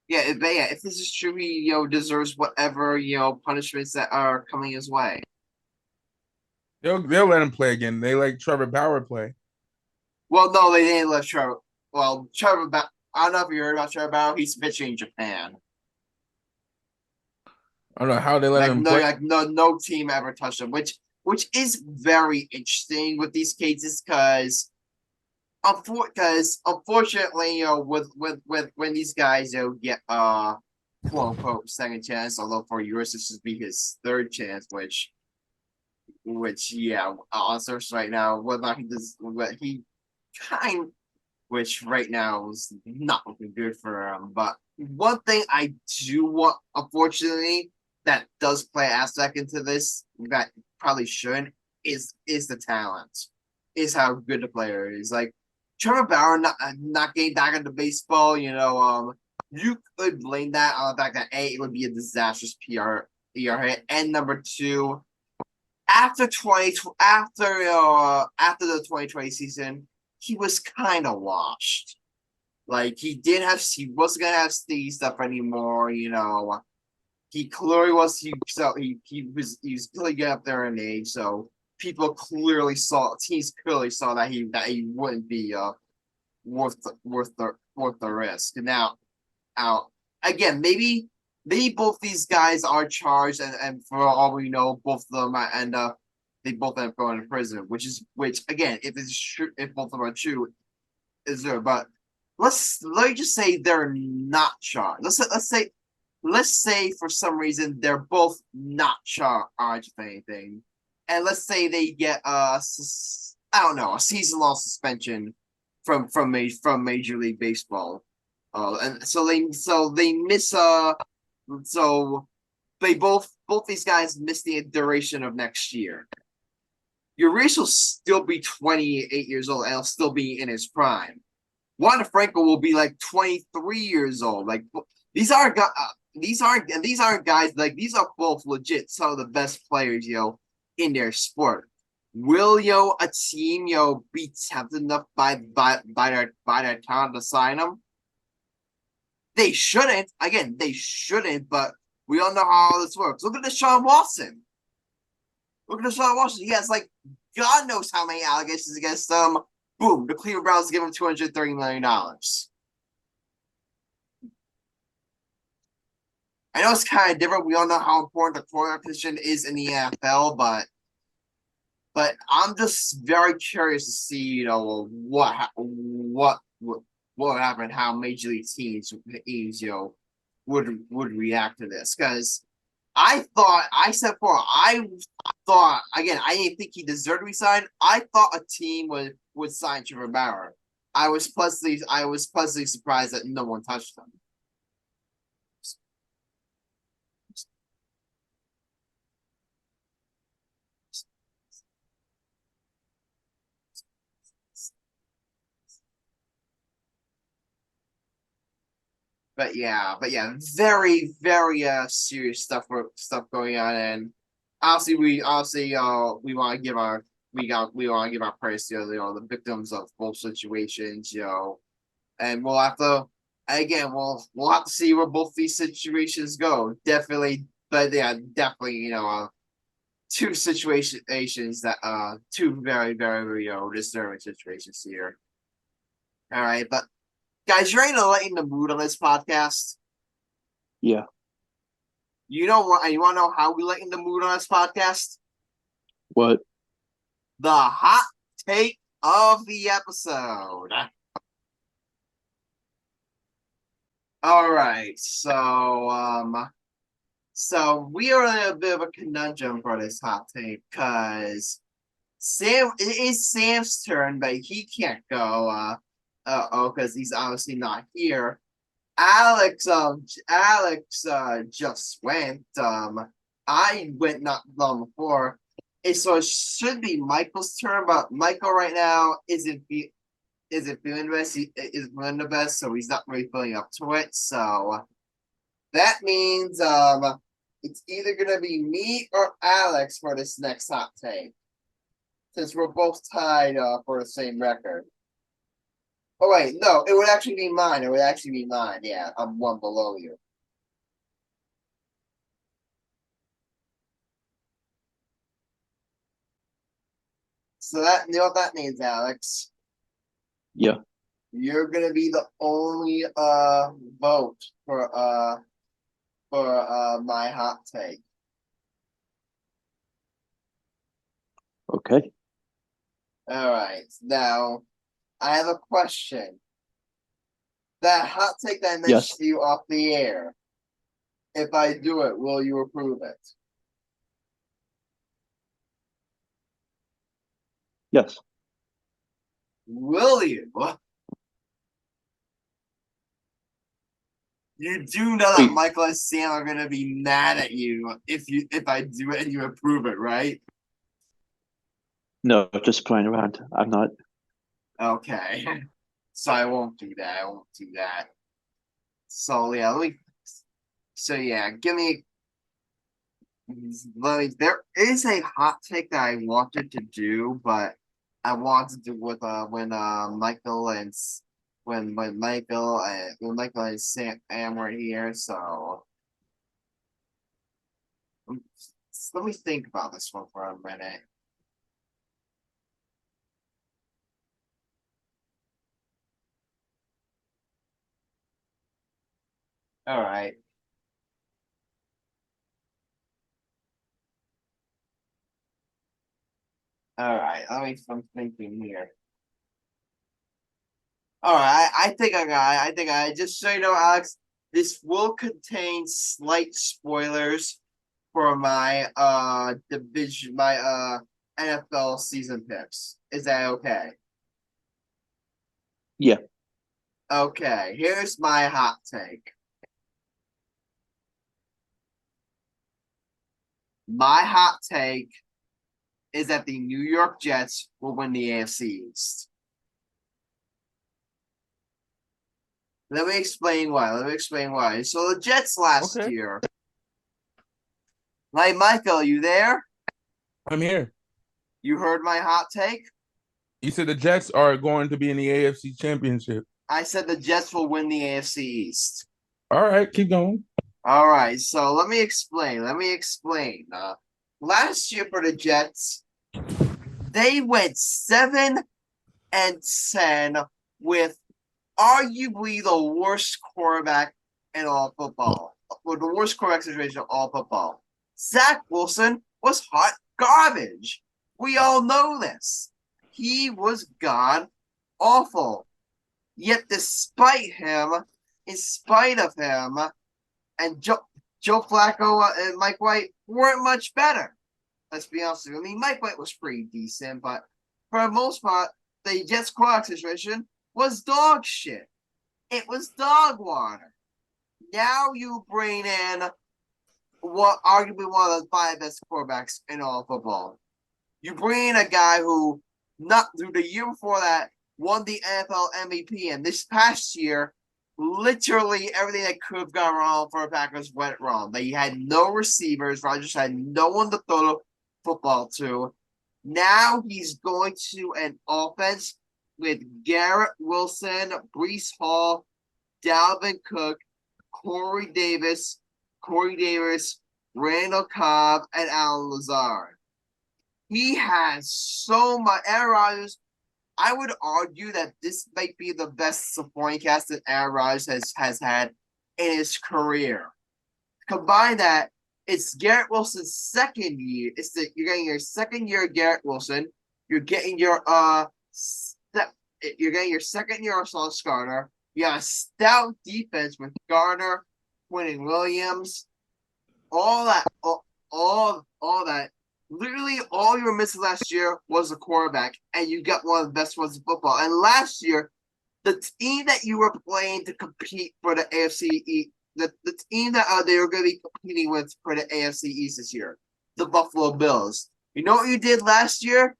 Speaker 1: Yeah, if this is true, he deserves whatever punishments that are coming his way.
Speaker 3: They'll let him play again. They let Trevor Bauer play.
Speaker 1: Well, no, they didn't let Trevor. Well, Trevor Bauer. I don't know if you heard about Trevor Bauer. He's pitching in Japan.
Speaker 3: I don't know how they let him play.
Speaker 1: No team ever touched him, which is very interesting with these cases because unfortunately, with when these guys get quote unquote second chance, although for Urias this would be his third chance, which yeah, on search right now, which right now is not looking good for him. But one thing I do want, unfortunately, that does play aspect into this that probably shouldn't is the talent, is how good the player is. Like Trevor Bauer not getting back into baseball, you could blame that on the fact that it would be a disastrous ERA, and number two, after the 2020 season, he was kind of washed. Like he wasn't gonna have Steve stuff anymore. He clearly was. He was clearly getting up there in age. So teams clearly saw that he wouldn't be worth the risk. Now, out again, maybe both these guys are charged, and for all we know, both of them end up they both end up going to prison, which again, if it's true, if both of them are true, is there? But let me just say they're not charged. Let's say for some reason they're both not charged with anything, and let's say they get I don't know, a season-long suspension from Major League Baseball, and so they miss so they both these guys miss the duration of next year. Urias will still be 28 years old and he'll still be in his prime. Juan Franco will be like 23 years old. Like these aren't guys, like these are both legit some of the best players, in their sport. Will a team be tempted enough by their talent to sign them? They shouldn't. Again, they shouldn't, but we all know how this works. Look at Deshaun Watson. He has like God knows how many allegations against them. Boom, the Cleveland Browns give him $230 million. I know it's kind of different. We all know how important the quarterback position is in the NFL, but I'm just very curious to see, what would happen, how major league teams, would react to this. Because I said before, I thought, again, I didn't think he deserved to resign. I thought a team would sign Trevor Bauer. I was pleasantly surprised that no one touched him. But yeah, very, very serious stuff going on, and obviously we want to give our praise to the victims of both situations, and we'll have to see where both these situations go. Definitely, but yeah, definitely, two situations that two very, very disturbing situations here. All right, but. Guys, you ready to lighten the mood on this podcast?
Speaker 2: Yeah.
Speaker 1: You know what? And you want to know how we lighten the mood on this podcast?
Speaker 2: What?
Speaker 1: The hot take of the episode. All right. So we are in a bit of a conundrum for this hot take because it is Sam's turn, but he can't go. Because he's obviously not here. Alex just went. I went not long before. So it should be Michael's turn, but Michael right now isn't feeling the best. He is feeling the best, so he's not really feeling up to it. So that means it's either gonna be me or Alex for this next hot take, since we're both tied for the same record. Oh wait, no, it would actually be mine. Yeah, I'm one below you. So you know what that means, Alex?
Speaker 2: Yeah.
Speaker 1: You're gonna be the only vote for my hot take.
Speaker 2: Okay.
Speaker 1: All right. Now I have a question. That hot take that I mentioned
Speaker 2: Yes.
Speaker 1: to you off the air. If I do it, will you approve it?
Speaker 2: Yes.
Speaker 1: Will you? You do know that
Speaker 2: Wait.
Speaker 1: Michael and Sam are gonna be mad at you if I do it and you approve it, right?
Speaker 2: No, just playing around. I'm not.
Speaker 1: Okay. So I won't do that. So yeah, give me. There is a hot take that I wanted to do, but I wanted to do with when Michael and Sam were here. So let me think about this one for a minute. All right. All right. I'm thinking here. All right. I think just so you know, Alex, this will contain slight spoilers for my NFL season picks. Is that okay?
Speaker 2: Yeah.
Speaker 1: Okay. Here's my hot take. My hot take is that the New York Jets will win the AFC East. Let me explain why. So the Jets last year. Hey, Michael, you there?
Speaker 3: I'm here.
Speaker 1: You heard my hot take?
Speaker 3: You said the Jets are going to be in the AFC Championship.
Speaker 1: I said the Jets will win the AFC East.
Speaker 3: All right, keep going.
Speaker 1: All right, so let me explain. Last year for the Jets, they went 7-10 with arguably the worst quarterback in all football, or the worst quarterback situation in all football. Zach Wilson was hot garbage. We all know this. He was god awful. Yet, in spite of him, and Joe Flacco and Mike White weren't much better. Let's be honest with you. I mean, Mike White was pretty decent, but for the most part, the Jets quarterback situation was dog shit. It was dog water. Now you bring in what arguably one of the 5 best quarterbacks in all football. You bring in a guy who, not through the year before that, won the NFL MVP, and this past year, literally everything that could have gone wrong for the Packers went wrong. They had no receivers. Rodgers had no one to throw the football to. Now he's going to an offense with Garrett Wilson, Breece Hall, Dalvin Cook, Corey Davis, Randall Cobb, and Alan Lazard. He has so much. Aaron Rodgers, I would argue that this might be the best supporting cast that Aaron Rodgers has had in his career. Combine that, it's Garrett Wilson's second year. You're getting your second year of Garrett Wilson. You're getting your second year of Sauce Gardner. You have a stout defense with Gardner, Quentin Williams, all that. Literally, all you were missing last year was a quarterback, and you got one of the best ones in football. And last year, the team that you were playing to compete for the AFC East, the team that they were going to be competing with for the AFC East this year, the Buffalo Bills. You know what you did last year?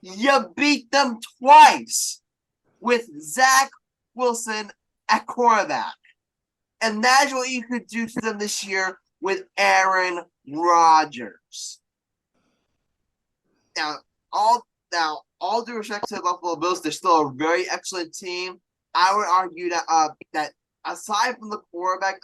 Speaker 1: You beat them twice with Zach Wilson at quarterback. Imagine what you could do to them this year with Aaron Rodgers. Now, all due respect to the Buffalo Bills, they're still a very excellent team. I would argue that aside from the quarterback,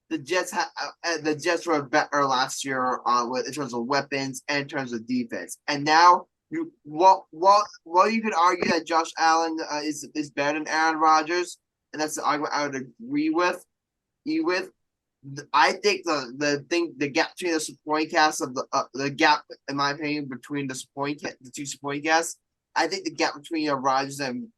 Speaker 1: the Jets were better last year in terms of weapons and in terms of defense. And now you could argue that Josh Allen is better than Aaron Rodgers, and that's the argument I would agree with. I think the gap between the supporting cast of the gap, in my opinion, between the two supporting casts, I think the gap between Rodgers and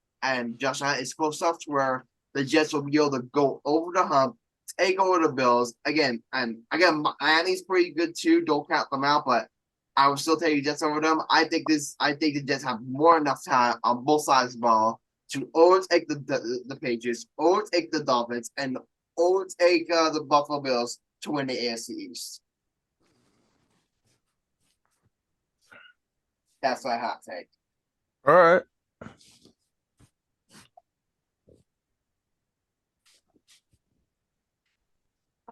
Speaker 1: Josh Allen is close enough to where the Jets will be able to go over the hump, take over the Bills again. And again, Miami's pretty good too. Don't count them out, but I would still take the Jets over them. I think the Jets have more enough time on both sides of the ball to overtake the Patriots, overtake the Dolphins, and overtake the Buffalo Bills to win the AFC East. That's my hot take.
Speaker 3: All right.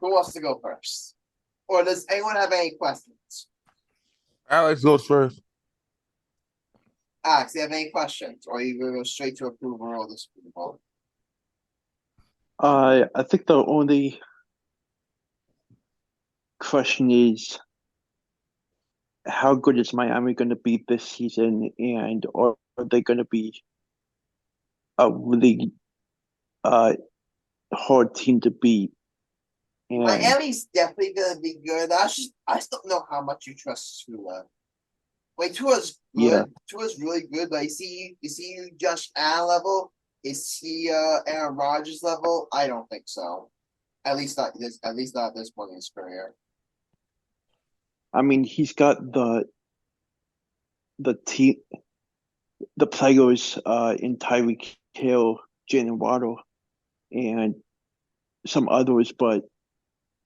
Speaker 1: Who wants to go first? Or does anyone have any questions?
Speaker 3: Alex goes first.
Speaker 1: Alex, do you have any questions? Or are you going to go straight to approval or disapproval?
Speaker 2: I think the only question is, how good is Miami going to be this season, and are they going to be a really hard team to beat. And
Speaker 1: Miami's definitely gonna be good. I just don't know how much you trust Tua. Like Tua's good.
Speaker 2: Yeah.
Speaker 1: Tua's really good, but is he Josh Allen level? Is he Aaron Rodgers level? I don't think so. At least not at this point in his career.
Speaker 2: I mean, he's got the team, the players in Tyreek Hill, Jalen Waddle, and some others, but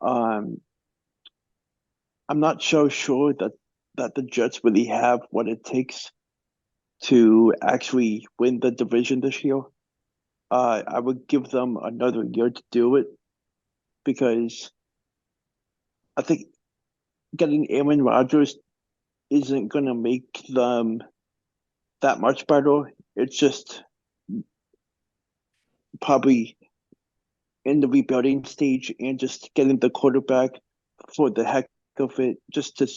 Speaker 2: I'm not so sure that the Jets really have what it takes to actually win the division this year. I would give them another year to do it because I think getting Aaron Rodgers isn't going to make them that much better. It's just probably in the rebuilding stage and just getting the quarterback for the heck of it, just to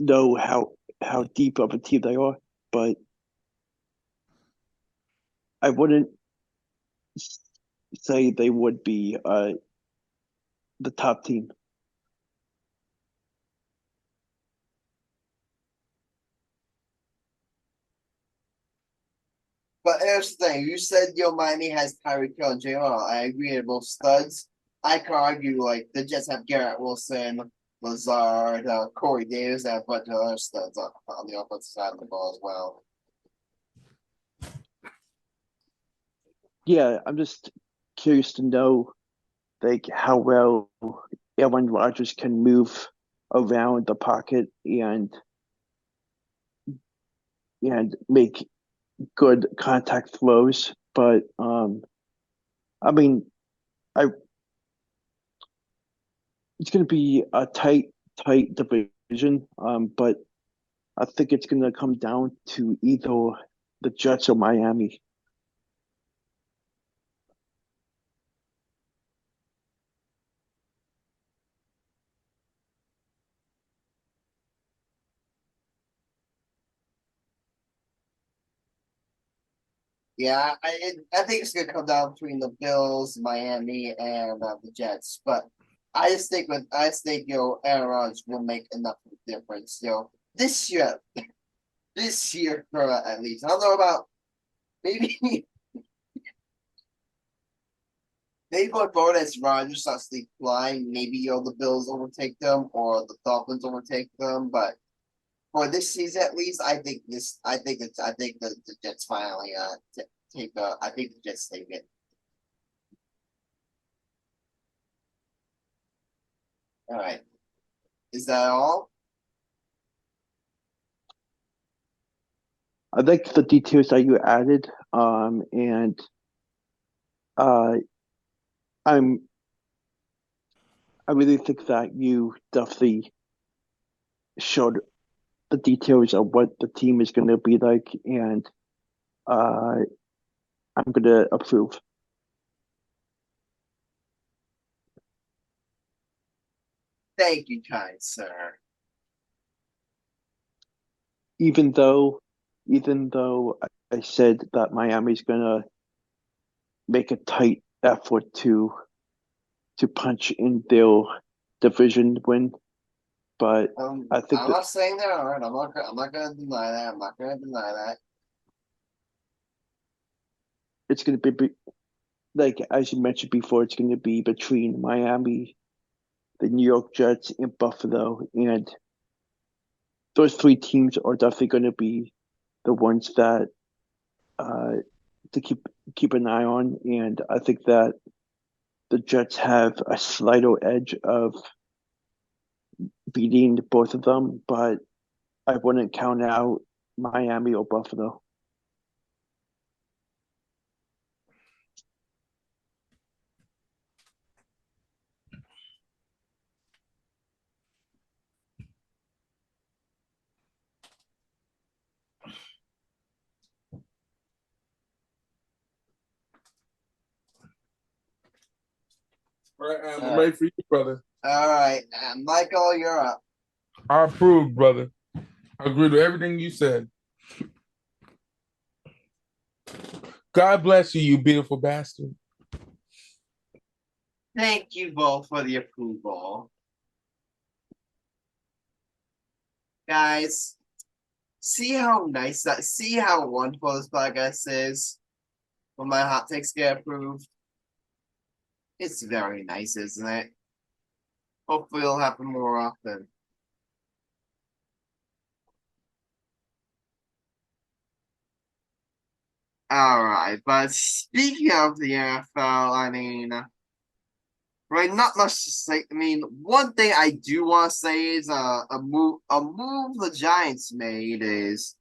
Speaker 2: know how deep of a team they are. But I wouldn't say they would be the top team.
Speaker 1: But here's the thing: you said Miami has Tyreek Hill and Jalen. I agree, they're both studs. I could argue like the Jets have Garrett Wilson, Lazard, Corey Davis, and a bunch of other studs on the offensive side of the ball as well.
Speaker 2: Yeah, I'm just curious to know like how well Aaron Rodgers can move around the pocket and make good contact throws. But I mean, it's going to be a tight division. But I think it's going to come down to either the Jets or Miami.
Speaker 1: Yeah, I think it's gonna come down between the Bills, Miami, and the Jets. But I just think Aaron Rodgers will make enough of a difference. This year, for at least I don't know about maybe maybe going forward as Rodgers starts to decline, maybe the Bills overtake them or the Dolphins overtake them. But for this season at least, I think the Jets finally I think the Jets take it. All right. Is that all?
Speaker 2: I like the details that you added, and I really think that you definitely showed the details of what the team is going to be like, and I'm going to approve.
Speaker 1: Thank you, kind sir.
Speaker 2: Even though I said that Miami's going to make a tight effort to punch in their division win, but I think
Speaker 1: I'm not saying they aren't. I'm not going to deny that. I'm not going to deny that.
Speaker 2: It's going to be like as you mentioned before. It's going to be between Miami, the New York Jets, and Buffalo, and those three teams are definitely going to be the ones that to keep an eye on. And I think that the Jets have a slight edge of beating both of them, but I wouldn't count out Miami or Buffalo.
Speaker 3: All right, I'm ready for you, brother.
Speaker 1: All right, Michael, you're up.
Speaker 3: I approve, brother. I agree with everything you said. God bless you, you beautiful bastard.
Speaker 1: Thank you both for the approval. Guys, see how wonderful this podcast is when my hot takes get approved? It's very nice, isn't it? Hopefully it'll happen more often. Alright, but speaking of the NFL, I mean, right, not much to say. I mean, one thing I do want to say is a move the Giants made is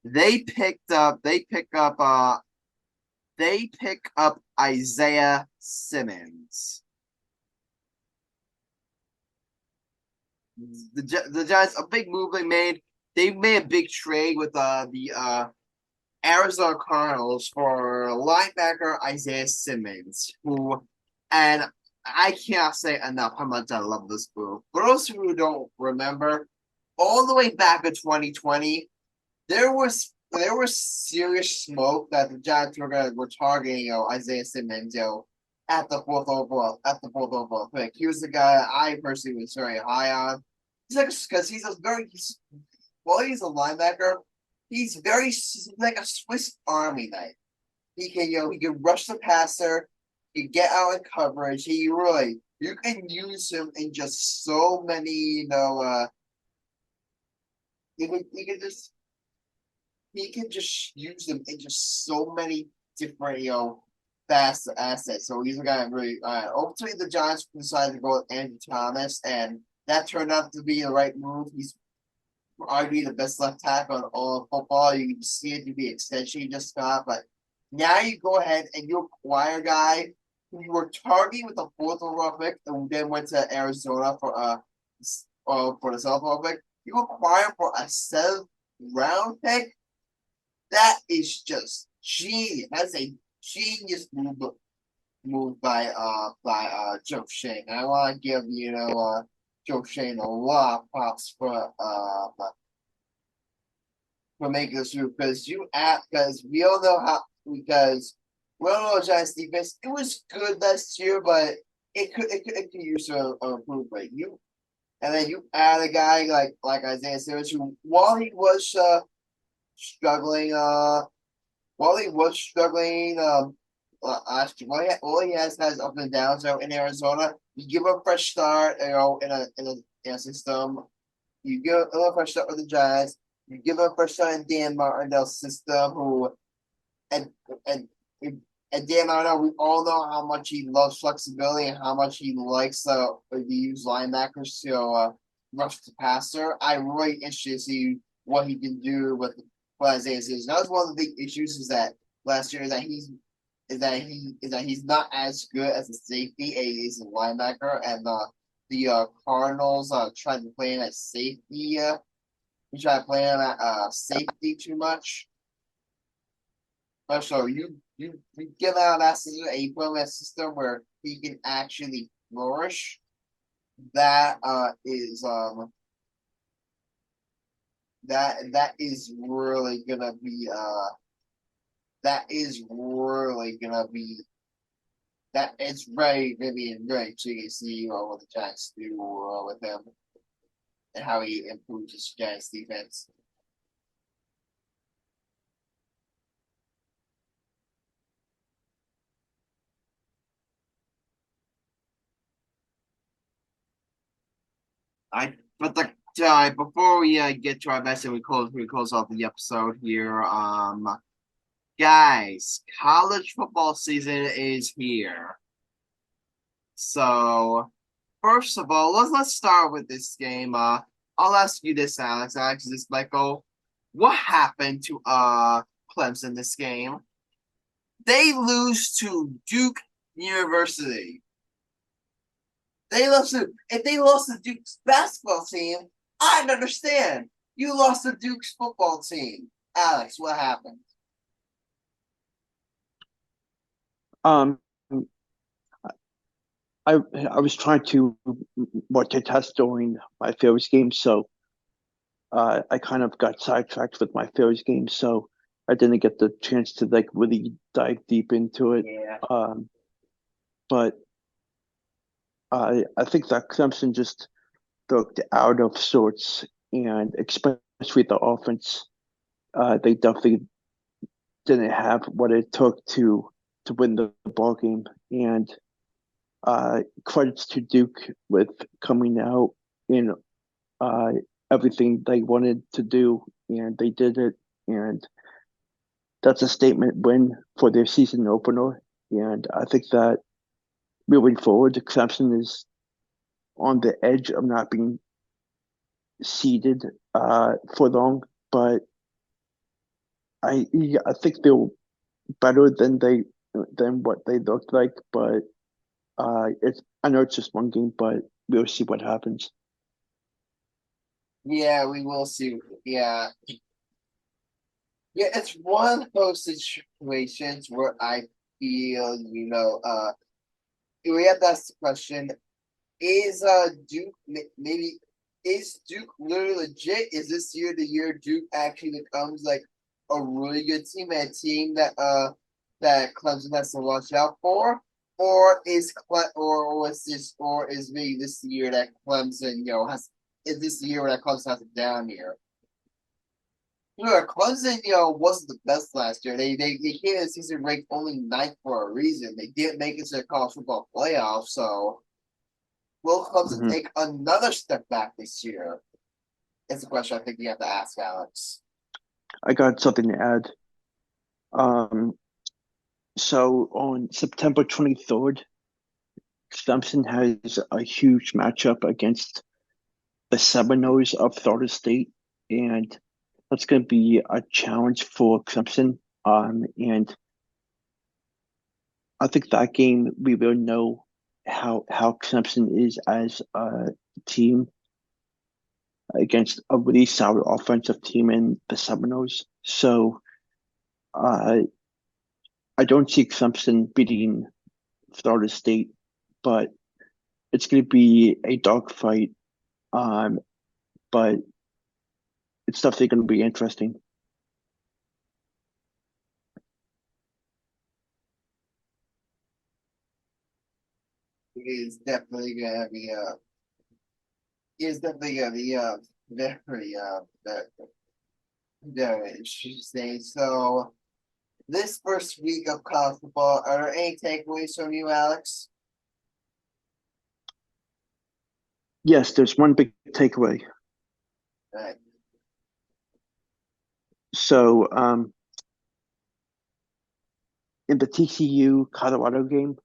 Speaker 1: they pick up Isaiah Simmons. The Giants, a big move they made. They made a big trade with the Arizona Cardinals for linebacker Isaiah Simmons, and I cannot say enough how much I love this move. For those who don't remember, all the way back in 2020, there was serious smoke that the Giants were targeting Isaiah Simmons at the fourth overall pick. He was the guy I personally was very high on. He's a linebacker. He's like a Swiss Army knife. He can rush the passer, he can get out in coverage. You can use him in just so many, he can just use them in just so many different, fast assets. So he's a guy I'm really ultimately the Giants decided to go with Andrew Thomas, and that turned out to be the right move. He's arguably the best left tackle in all of football. You can see it to be extension you just got, but now you go ahead and you acquire a guy who you were targeting with the fourth overall pick and then went to Arizona for the seventh overall pick. You acquire for a seventh round pick. That is just genius. That's a genius move by Joe Shane. I want to give Joe Shane a lot of props for making this move because we all know the Giants defense. It was good last year, but it could use some improvement. Then you add a guy like Isaiah Simmons, who while he was struggling last year, all he has up and downs in Arizona. You give him a fresh start, in a system. You give him a fresh start with the Giants. You give him a fresh start in Dan Martindale's system, and Dan Martindale, we all know how much he loves flexibility and how much he likes to use linebackers to rush the passer. I'm really interested to see what he can do with Isaiah Simmons. That was one of the big issues is that last year is that he's not as good as a safety as he is a linebacker, and the Cardinals tried to play him at safety. We tried to play him at safety too much. So you give out that system, and you put him in a system where he can actually flourish. That is really gonna be very intriguing to see what the Giants do with him and how he improves his Giants defense. Before we get to our message, we close off the episode here. Guys, college football season is here. So, first of all, let's start with this game. I'll ask you this, Alex. This Michael. What happened to Clemson this game? They lose to Duke University. If they lost to Duke's basketball team, I'd understand. You lost to Duke's football team. Alex, what happened?
Speaker 2: I was trying to multitask during my Phillies game, so I kind of got sidetracked with my Phillies game, so I didn't get the chance to really dive deep into it.
Speaker 1: Yeah.
Speaker 2: But I think that Clemson just looked out of sorts, and especially the offense, they definitely didn't have what it took to win the ball game. And credits to Duke with coming out in uh, everything they wanted to do, and they did it. And that's a statement win for their season opener. And I think that moving forward, Clemson is on the edge of not being seeded for long, but I think they're better than what they looked like. But it's I know it's just one game, but we'll see what happens.
Speaker 1: Yeah, we will see. Yeah. Yeah, it's one of those situations where I feel, we have to ask the question, is Duke maybe is Duke literally legit? Is this year the year Duke actually becomes like a really good team and a team that Clemson has to watch out for? Or is maybe this the year that Clemson, is this the year that Clemson has a down year? Clemson, wasn't the best last year. They came in the season ranked only ninth for a reason. They didn't make it to the college football playoff, so will Clemson
Speaker 2: Mhm.
Speaker 1: take another step back this year? It's a question I think you have to ask, Alex.
Speaker 2: I got something to add. So on September 23rd, Clemson has a huge matchup against the Seminoles of Florida State, and that's going to be a challenge for Clemson. And I think that game we will know how Clemson is as a team against a really solid offensive team in the Seminoles. So uh, I don't see Clemson beating Florida State, but it's going to be a dogfight. But it's definitely going to be interesting.
Speaker 1: It is definitely gonna be very very interesting. So this first week of college football, are there any takeaways from you, Alex?
Speaker 2: Yes, there's one big takeaway.
Speaker 1: Right.
Speaker 2: So in the TCU Colorado game,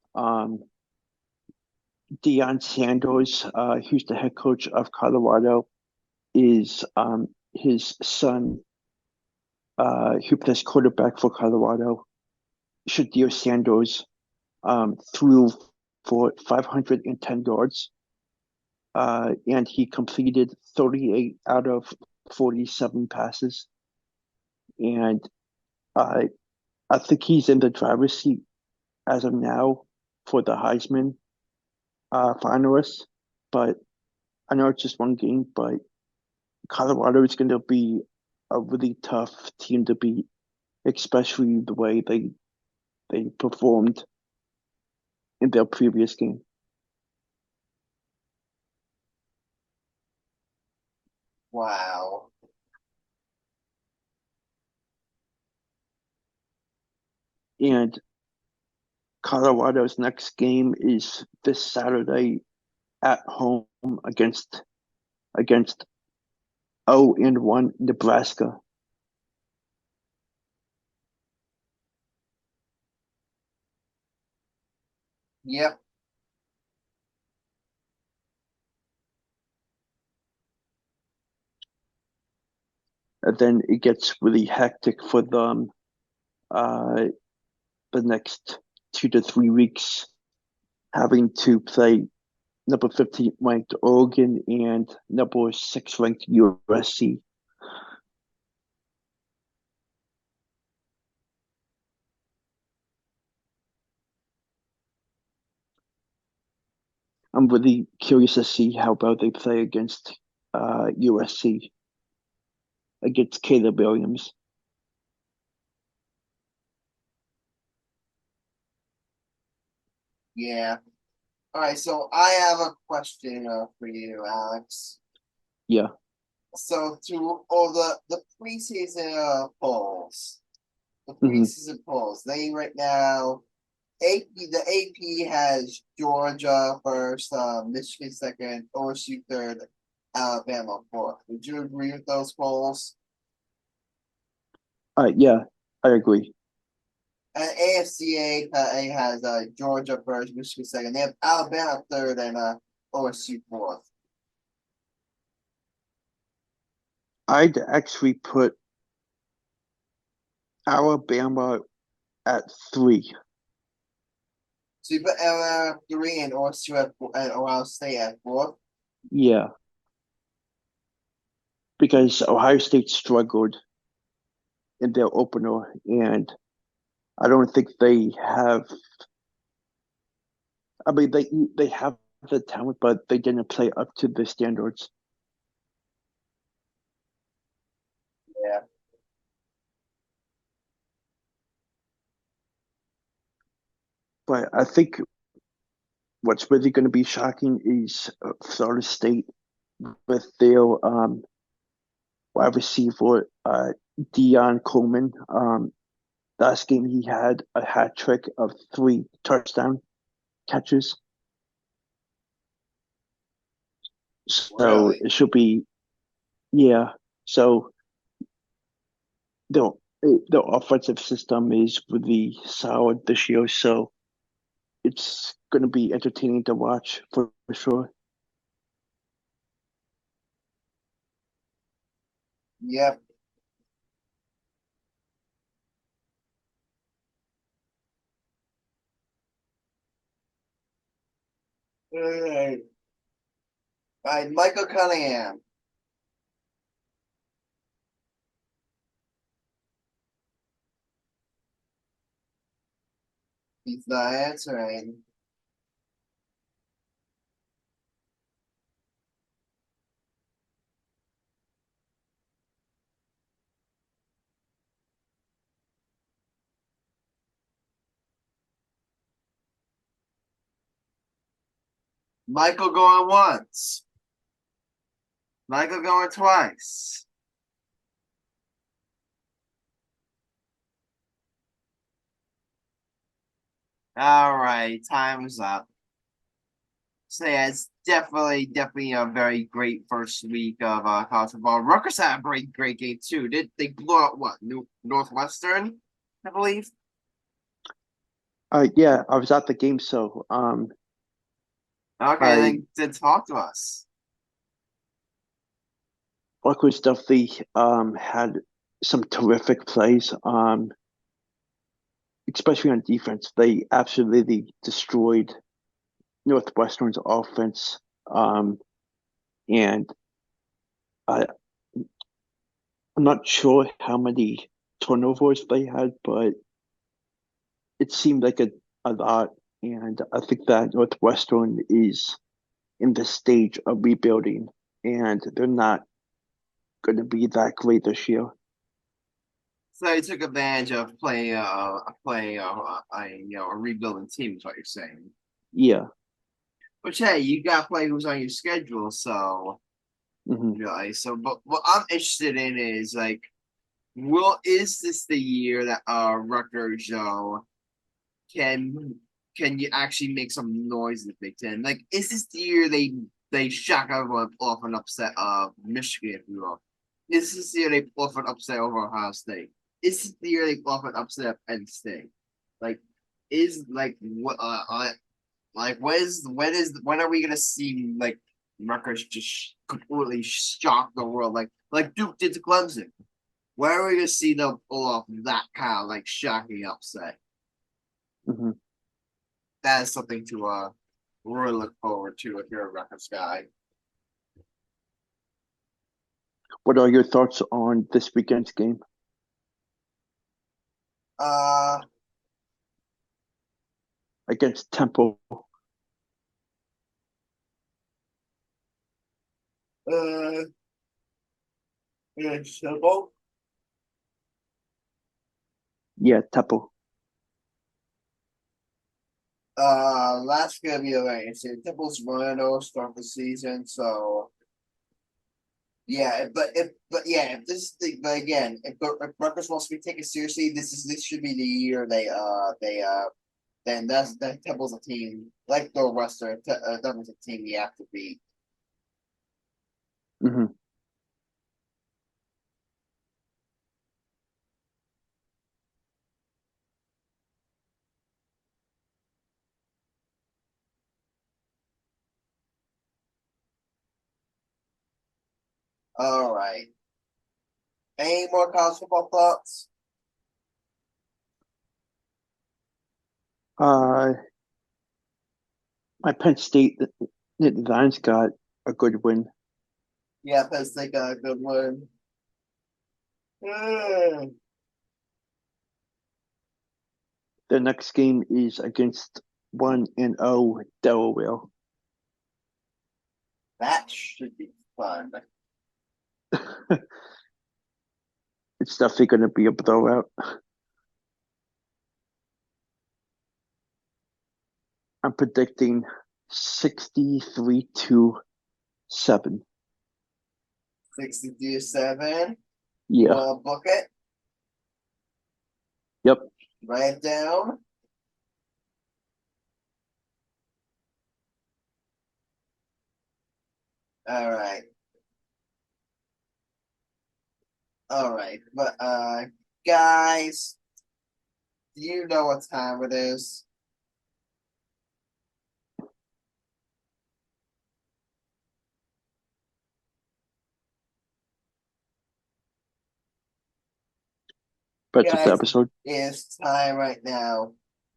Speaker 2: Deion Sanders, who's the head coach of Colorado, is his son, who plays quarterback for Colorado. Shadir Sanders threw for 510 yards, and he completed 38 out of 47 passes. And I think he's in the driver's seat as of now for the Heisman finalists. But I know it's just one game, but Colorado is going to be a really tough team to beat, especially the way they performed in their previous game.
Speaker 1: Wow.
Speaker 2: And Colorado's next game is this Saturday at home against 0-1 Nebraska.
Speaker 1: Yep.
Speaker 2: And then it gets really hectic for them the next 2 to 3 weeks, having to play number 15 ranked Oregon and number 6 ranked USC. I'm really curious to see how well they play against USC, against Caleb Williams.
Speaker 1: Yeah. All right, so I have a question for you, Alex.
Speaker 2: Yeah.
Speaker 1: So through all the preseason polls, they right now the AP has Georgia first, Michigan second, OSU third, Alabama fourth. Would you agree with those polls?
Speaker 2: Yeah, I agree.
Speaker 1: And AFCA has Georgia first, Michigan second. They have Alabama third and OSU fourth.
Speaker 2: I'd actually put Alabama at 3.
Speaker 1: So you put Alabama 3 and OSU at 4, and Ohio State at 4.
Speaker 2: Yeah. Because Ohio State struggled in their opener, and I don't think they have. I mean, they have the talent, but they didn't play up to the standards.
Speaker 1: Yeah.
Speaker 2: But I think what's really going to be shocking is Florida State with their wide receiver, Deion Coleman. Last game he had a hat trick of 3 touchdown catches. So
Speaker 1: Really?
Speaker 2: it should be, yeah. So the offensive system is really solid this year. So it's going to be entertaining to watch for sure.
Speaker 1: Yep. All right. All right, Michael Cunningham. He's not answering. Michael going once. Michael going twice. All right, time is up. So yeah, it's definitely a very great first week of college football. Rutgers had a great game too. Did they blew out what Northwestern, I believe?
Speaker 2: Yeah, I was at the game, so
Speaker 1: Okay, then talk to us.
Speaker 2: Rutgers definitely had some terrific plays. Especially on defense, they absolutely destroyed Northwestern's offense. And I, I'm not sure how many turnovers they had, but it seemed like a lot. And I think that Northwestern is in the stage of rebuilding, and they're not going to be that great this year.
Speaker 1: So he took advantage of playing a rebuilding team is what you're saying.
Speaker 2: Yeah.
Speaker 1: Which hey, you got to play who's on your schedule. So but what I'm interested in is like, is this the year that Rutgers can you actually make some noise in the Big Ten? Like, is this the year they shock everyone off an upset of Michigan, if you will? Is this the year they pull off an upset over Ohio State? Is this the year they pull off an upset of Penn State? Like, is like what like when are we gonna see like Rutgers just completely shock the world like Duke did to Clemson? Where are we gonna see them pull off that kind of like shocking upset?
Speaker 2: Mm-hmm.
Speaker 1: That is something to really look forward to if you're a Rutgers guy.
Speaker 2: What are your thoughts on this weekend's game?
Speaker 1: Uh,
Speaker 2: Against Temple?
Speaker 1: Simple.
Speaker 2: Yeah, Temple.
Speaker 1: that's gonna be very interesting. Temple's 1-0 start the season, so yeah, if this is the but again, if Rutgers wants to be taken seriously, this should be the year then that Temple's a team like the Western Temple's a team you have to beat.
Speaker 2: Hmm.
Speaker 1: All right. Any more college football thoughts?
Speaker 2: My Penn State, the Lions got a good win.
Speaker 1: Yeah, Penn State got a good one.
Speaker 2: The next game is against 1-0 Delaware.
Speaker 1: That should be fun.
Speaker 2: It's definitely going to be a blowout. I'm predicting 63-7.
Speaker 1: 62-7.
Speaker 2: Yeah.
Speaker 1: You want to book it?
Speaker 2: Yep.
Speaker 1: Write it down. All right. All right. But guys, do you know what time it is?
Speaker 2: That's the
Speaker 1: Guys,
Speaker 2: episode.
Speaker 1: it's time right now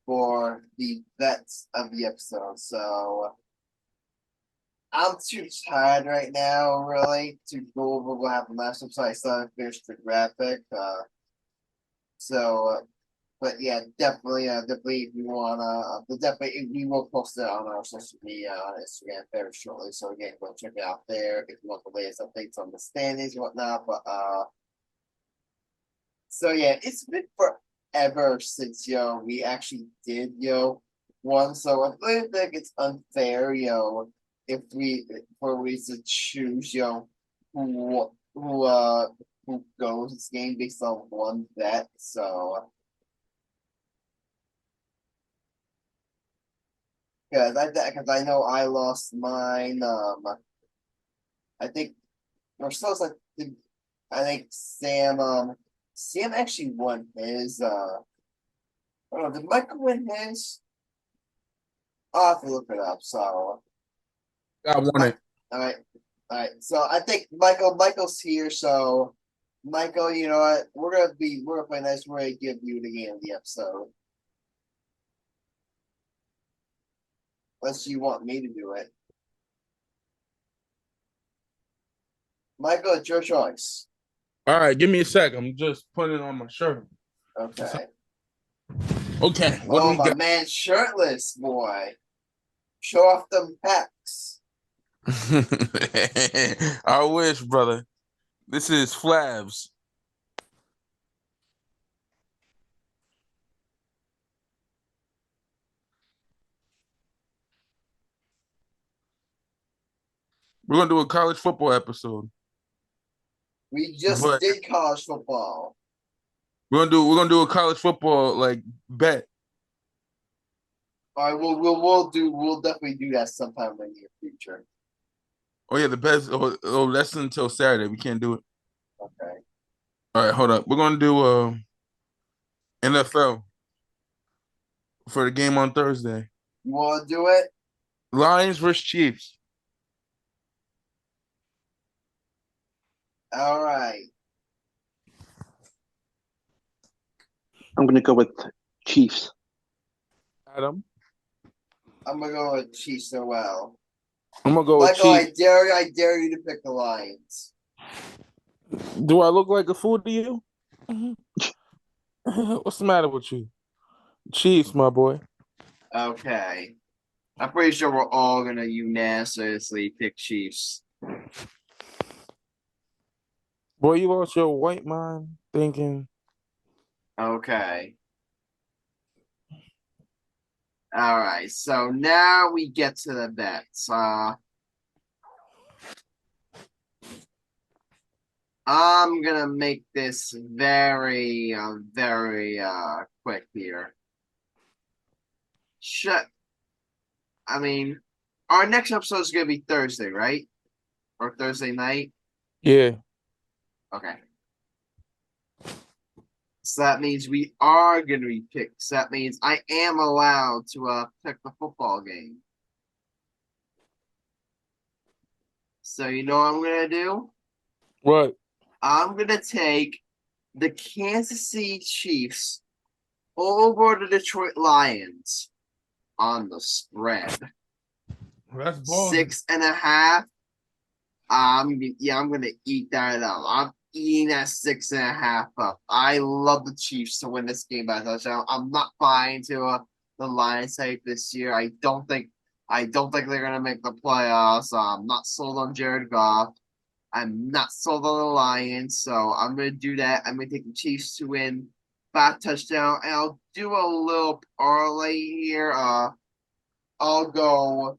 Speaker 1: for the bets of the episode. So I'm too tired right now, really, to go over what happened last time. So I still haven't finished the graphic. But yeah, definitely, if you wanna, but definitely, we will post it on our social media on Instagram very shortly. So again, go check it out there if you want the latest updates on the standings and whatnot. But so yeah, it's been forever since we actually did one. So I really think it's unfair if we to choose who goes this game based on one bet. So because I know I lost mine. I think Marcellus. I think Sam actually won his. I don't know. Did Michael win his? I'll have to look it up. So
Speaker 3: I won it.
Speaker 1: all right, all right. So I think Michael's here. So Michael, you know what? We're gonna play nice. We're gonna give you the game of the episode. Unless you want me to do it. Michael, it's your choice.
Speaker 3: All right, give me a sec. I'm just putting it on my shirt.
Speaker 1: Okay.
Speaker 3: Okay. What do
Speaker 1: Oh,
Speaker 3: we
Speaker 1: my
Speaker 3: got?
Speaker 1: man, shirtless boy. Show off them pecs.
Speaker 3: I wish, brother. This is Flavs. We're gonna do a college football episode.
Speaker 1: We just
Speaker 3: But
Speaker 1: did college football.
Speaker 3: we're gonna do a college football like bet.
Speaker 1: All right, we'll definitely do that sometime in the near future.
Speaker 3: Oh yeah, the best. Oh, that's until Saturday. We can't do it.
Speaker 1: Okay.
Speaker 3: All right, hold up. We're gonna do NFL for the game on Thursday.
Speaker 1: You want to do it?
Speaker 3: Lions versus Chiefs.
Speaker 1: All right.
Speaker 2: I'm going to go with Chiefs.
Speaker 3: Adam.
Speaker 1: I'm gonna go with Chiefs as well.
Speaker 3: I'm gonna go with
Speaker 1: Michael,
Speaker 3: Chiefs.
Speaker 1: I dare you to pick the Lions.
Speaker 3: Do I look like a fool to you? What's the matter with you? Chiefs, my boy.
Speaker 1: Okay. I'm pretty sure we're all gonna unanimously pick Chiefs.
Speaker 3: Boy, you lost your white mind thinking.
Speaker 1: Okay. All right, so now we get to the bets. I'm gonna make this very quick here. I mean, our next episode is gonna be Thursday, right? Or Thursday night?
Speaker 3: Yeah.
Speaker 1: Okay. So that means we are gonna be picked. So that means I am allowed to pick the football game. So you know what I'm gonna do?
Speaker 3: What?
Speaker 1: I'm gonna take the Kansas City Chiefs over the Detroit Lions on the spread.
Speaker 3: That's ballsy.
Speaker 1: 6.5. I'm gonna eat that up. I'm eating that 6.5 up. I love the Chiefs to win this game by a touchdown. I'm not buying to the Lions hype this year. I don't think they're gonna make the playoffs. I'm not sold on Jared Goff. I'm not sold on the Lions, so I'm gonna do that. I'm gonna take the Chiefs to win by a touchdown, and I'll do a little parlay here. I'll go.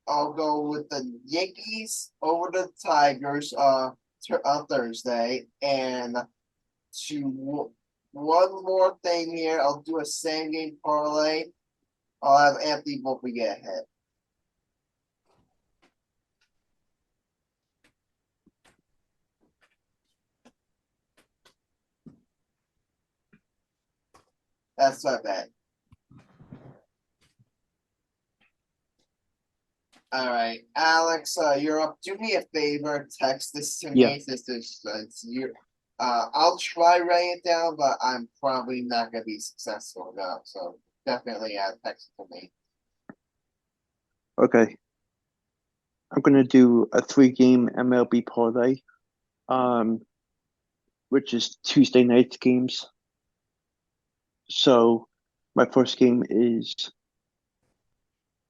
Speaker 1: I'll go with the Yankees over the Tigers on Thursday. And one more thing here, I'll do a same game parlay. I'll have Anthony Volpe get ahead. That's my bet. All right, Alex, you're up. Do me a favor, text this to me.
Speaker 2: Yeah.
Speaker 1: It's you. I'll try writing it down, but I'm probably not gonna be successful enough. So definitely text it to me.
Speaker 2: Okay. I'm gonna do a 3-game MLB parlay, which is Tuesday night games. So my first game is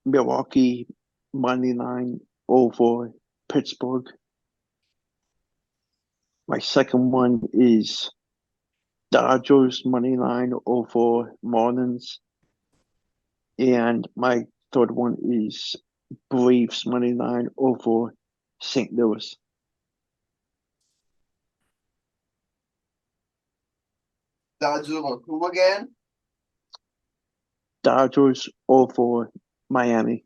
Speaker 2: Milwaukee money line over Pittsburgh. My second one is Dodgers money line over Marlins. And my third one is Braves money line over St. Louis.
Speaker 1: Dodgers over who again?
Speaker 2: Dodgers over Miami.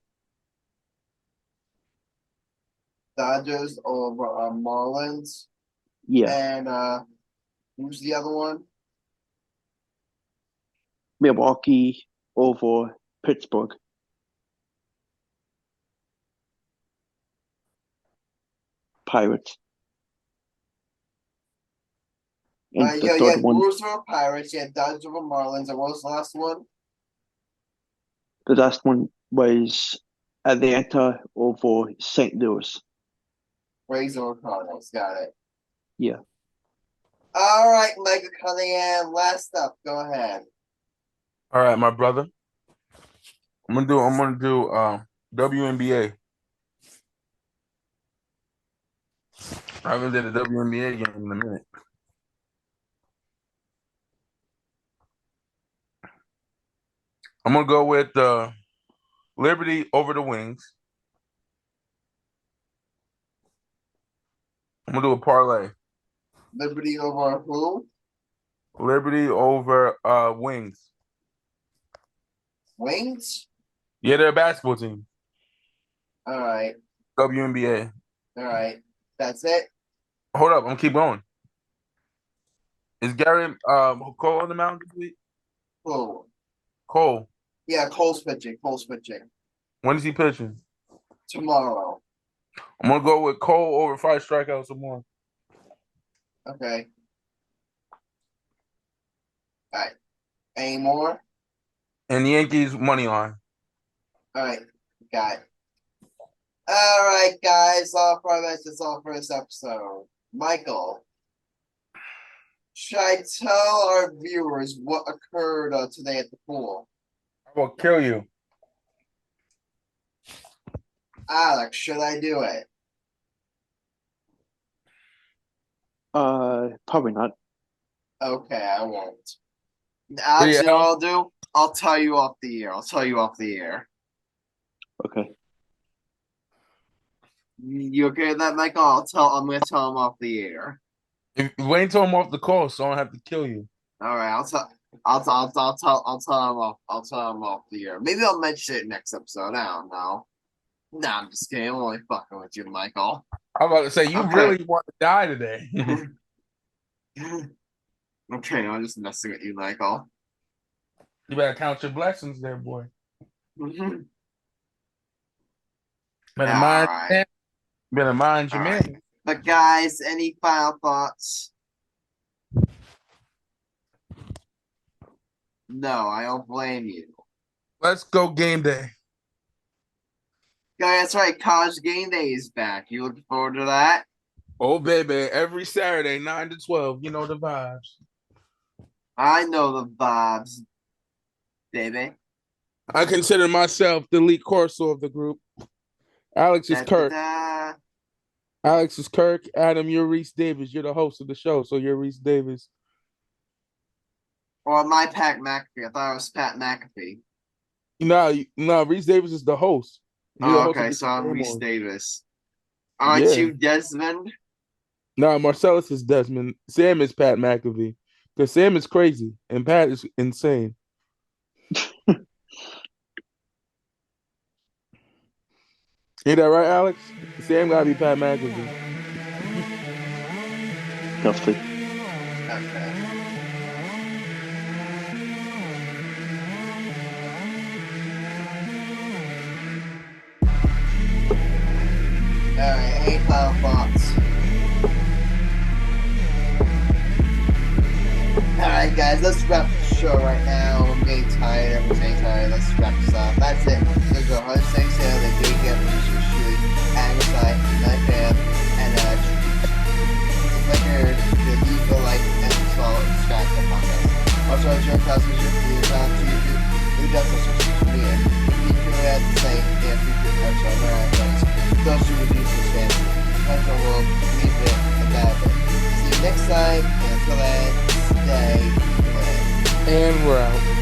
Speaker 1: Dodgers over Marlins.
Speaker 2: Yeah.
Speaker 1: And who's the other one?
Speaker 2: Milwaukee over Pittsburgh. Pirates. And the third one,
Speaker 1: Brewers over Pirates. Yeah, Dodgers over Marlins. And what was the last one?
Speaker 2: the last one was Atlanta over St. Louis.
Speaker 1: Rays over Cardinals. Got it.
Speaker 2: Yeah.
Speaker 1: All right, Michael Cunningham. Last up. Go ahead.
Speaker 3: All right, my brother. I'm gonna do WNBA. I haven't did a WNBA game in a minute. I'm gonna go with Liberty over the Wings. I'm gonna do a parlay.
Speaker 1: Liberty over who?
Speaker 3: Liberty over Wings.
Speaker 1: Wings?
Speaker 3: Yeah, they're a basketball team.
Speaker 1: All right.
Speaker 3: WNBA.
Speaker 1: All right. That's it?
Speaker 3: Hold up, I'm gonna keep going. Is Gary Cole on the mound this week?
Speaker 1: Who?
Speaker 3: Cole.
Speaker 1: Yeah, Cole's pitching. Cole's pitching.
Speaker 3: When is he pitching?
Speaker 1: Tomorrow.
Speaker 3: I'm gonna go with Cole over 5 strikeouts or more.
Speaker 1: Okay. All right. Any more?
Speaker 3: And the Yankees money line.
Speaker 1: All right. Got it. All right, guys. That's all for this episode. Michael, should I tell our viewers what occurred today at the pool?
Speaker 3: I will kill you.
Speaker 1: Alex, should I do it?
Speaker 2: Probably not.
Speaker 1: Okay, I won't. Actually, you know what I'll do? I'll tell you off the air.
Speaker 2: Okay.
Speaker 1: You okay with that, Michael? I'm gonna tell him off the air.
Speaker 3: Wait until I'm off the call, so I don't have to kill you.
Speaker 1: All right, I'll tell him off the air. Maybe I'll mention it next episode. I don't know. Nah, I'm just kidding. I'm only fucking with you, Michael.
Speaker 3: I'm about to say you really want to die today.
Speaker 1: Okay, I'm just messing with you, Michael.
Speaker 3: You better count your blessings there, boy. Better mind your man.
Speaker 1: Right. But guys, any final thoughts? No, I don't blame you.
Speaker 3: Let's go game day.
Speaker 1: Guys, that's right. College game day is back. You looking forward to that?
Speaker 3: Oh, baby. Every Saturday, 9 to 12. You know the vibes.
Speaker 1: I know the vibes, baby.
Speaker 3: I consider myself the elite corso of the group. Alex is Kirk. Alex is Kirk. Adam, you're Reese Davis. You're the host of the show, so you're Reese Davis.
Speaker 1: Or my Pat McAfee. I thought it was Pat McAfee.
Speaker 3: No, Reese Davis is the host.
Speaker 1: Okay, so I'm Reese Davis. Aren't you Desmond?
Speaker 3: No, Marcellus is Desmond. Sam is Pat McAfee. Because Sam is crazy and Pat is insane. Ain't that right, Alex? Sam gotta be Pat McAfee.
Speaker 2: Definitely.
Speaker 1: Okay. Alright, any final thoughts? Alright guys, let's wrap the show right now. I'm getting tired, everyone's tired. Let's wrap this up. That's it. There's a 106 here, the day game, shooting, Agasai, 9 p.m. And later, leave a like and follow and subscribe to the podcast. Also, I join class with your account to YouTube. We got social media. If you had to say, yeah, future episode, there are things. Those two reviews for fans. Pleasure will leave it and that. See you next time, and until then, stay lit.
Speaker 3: And we're out.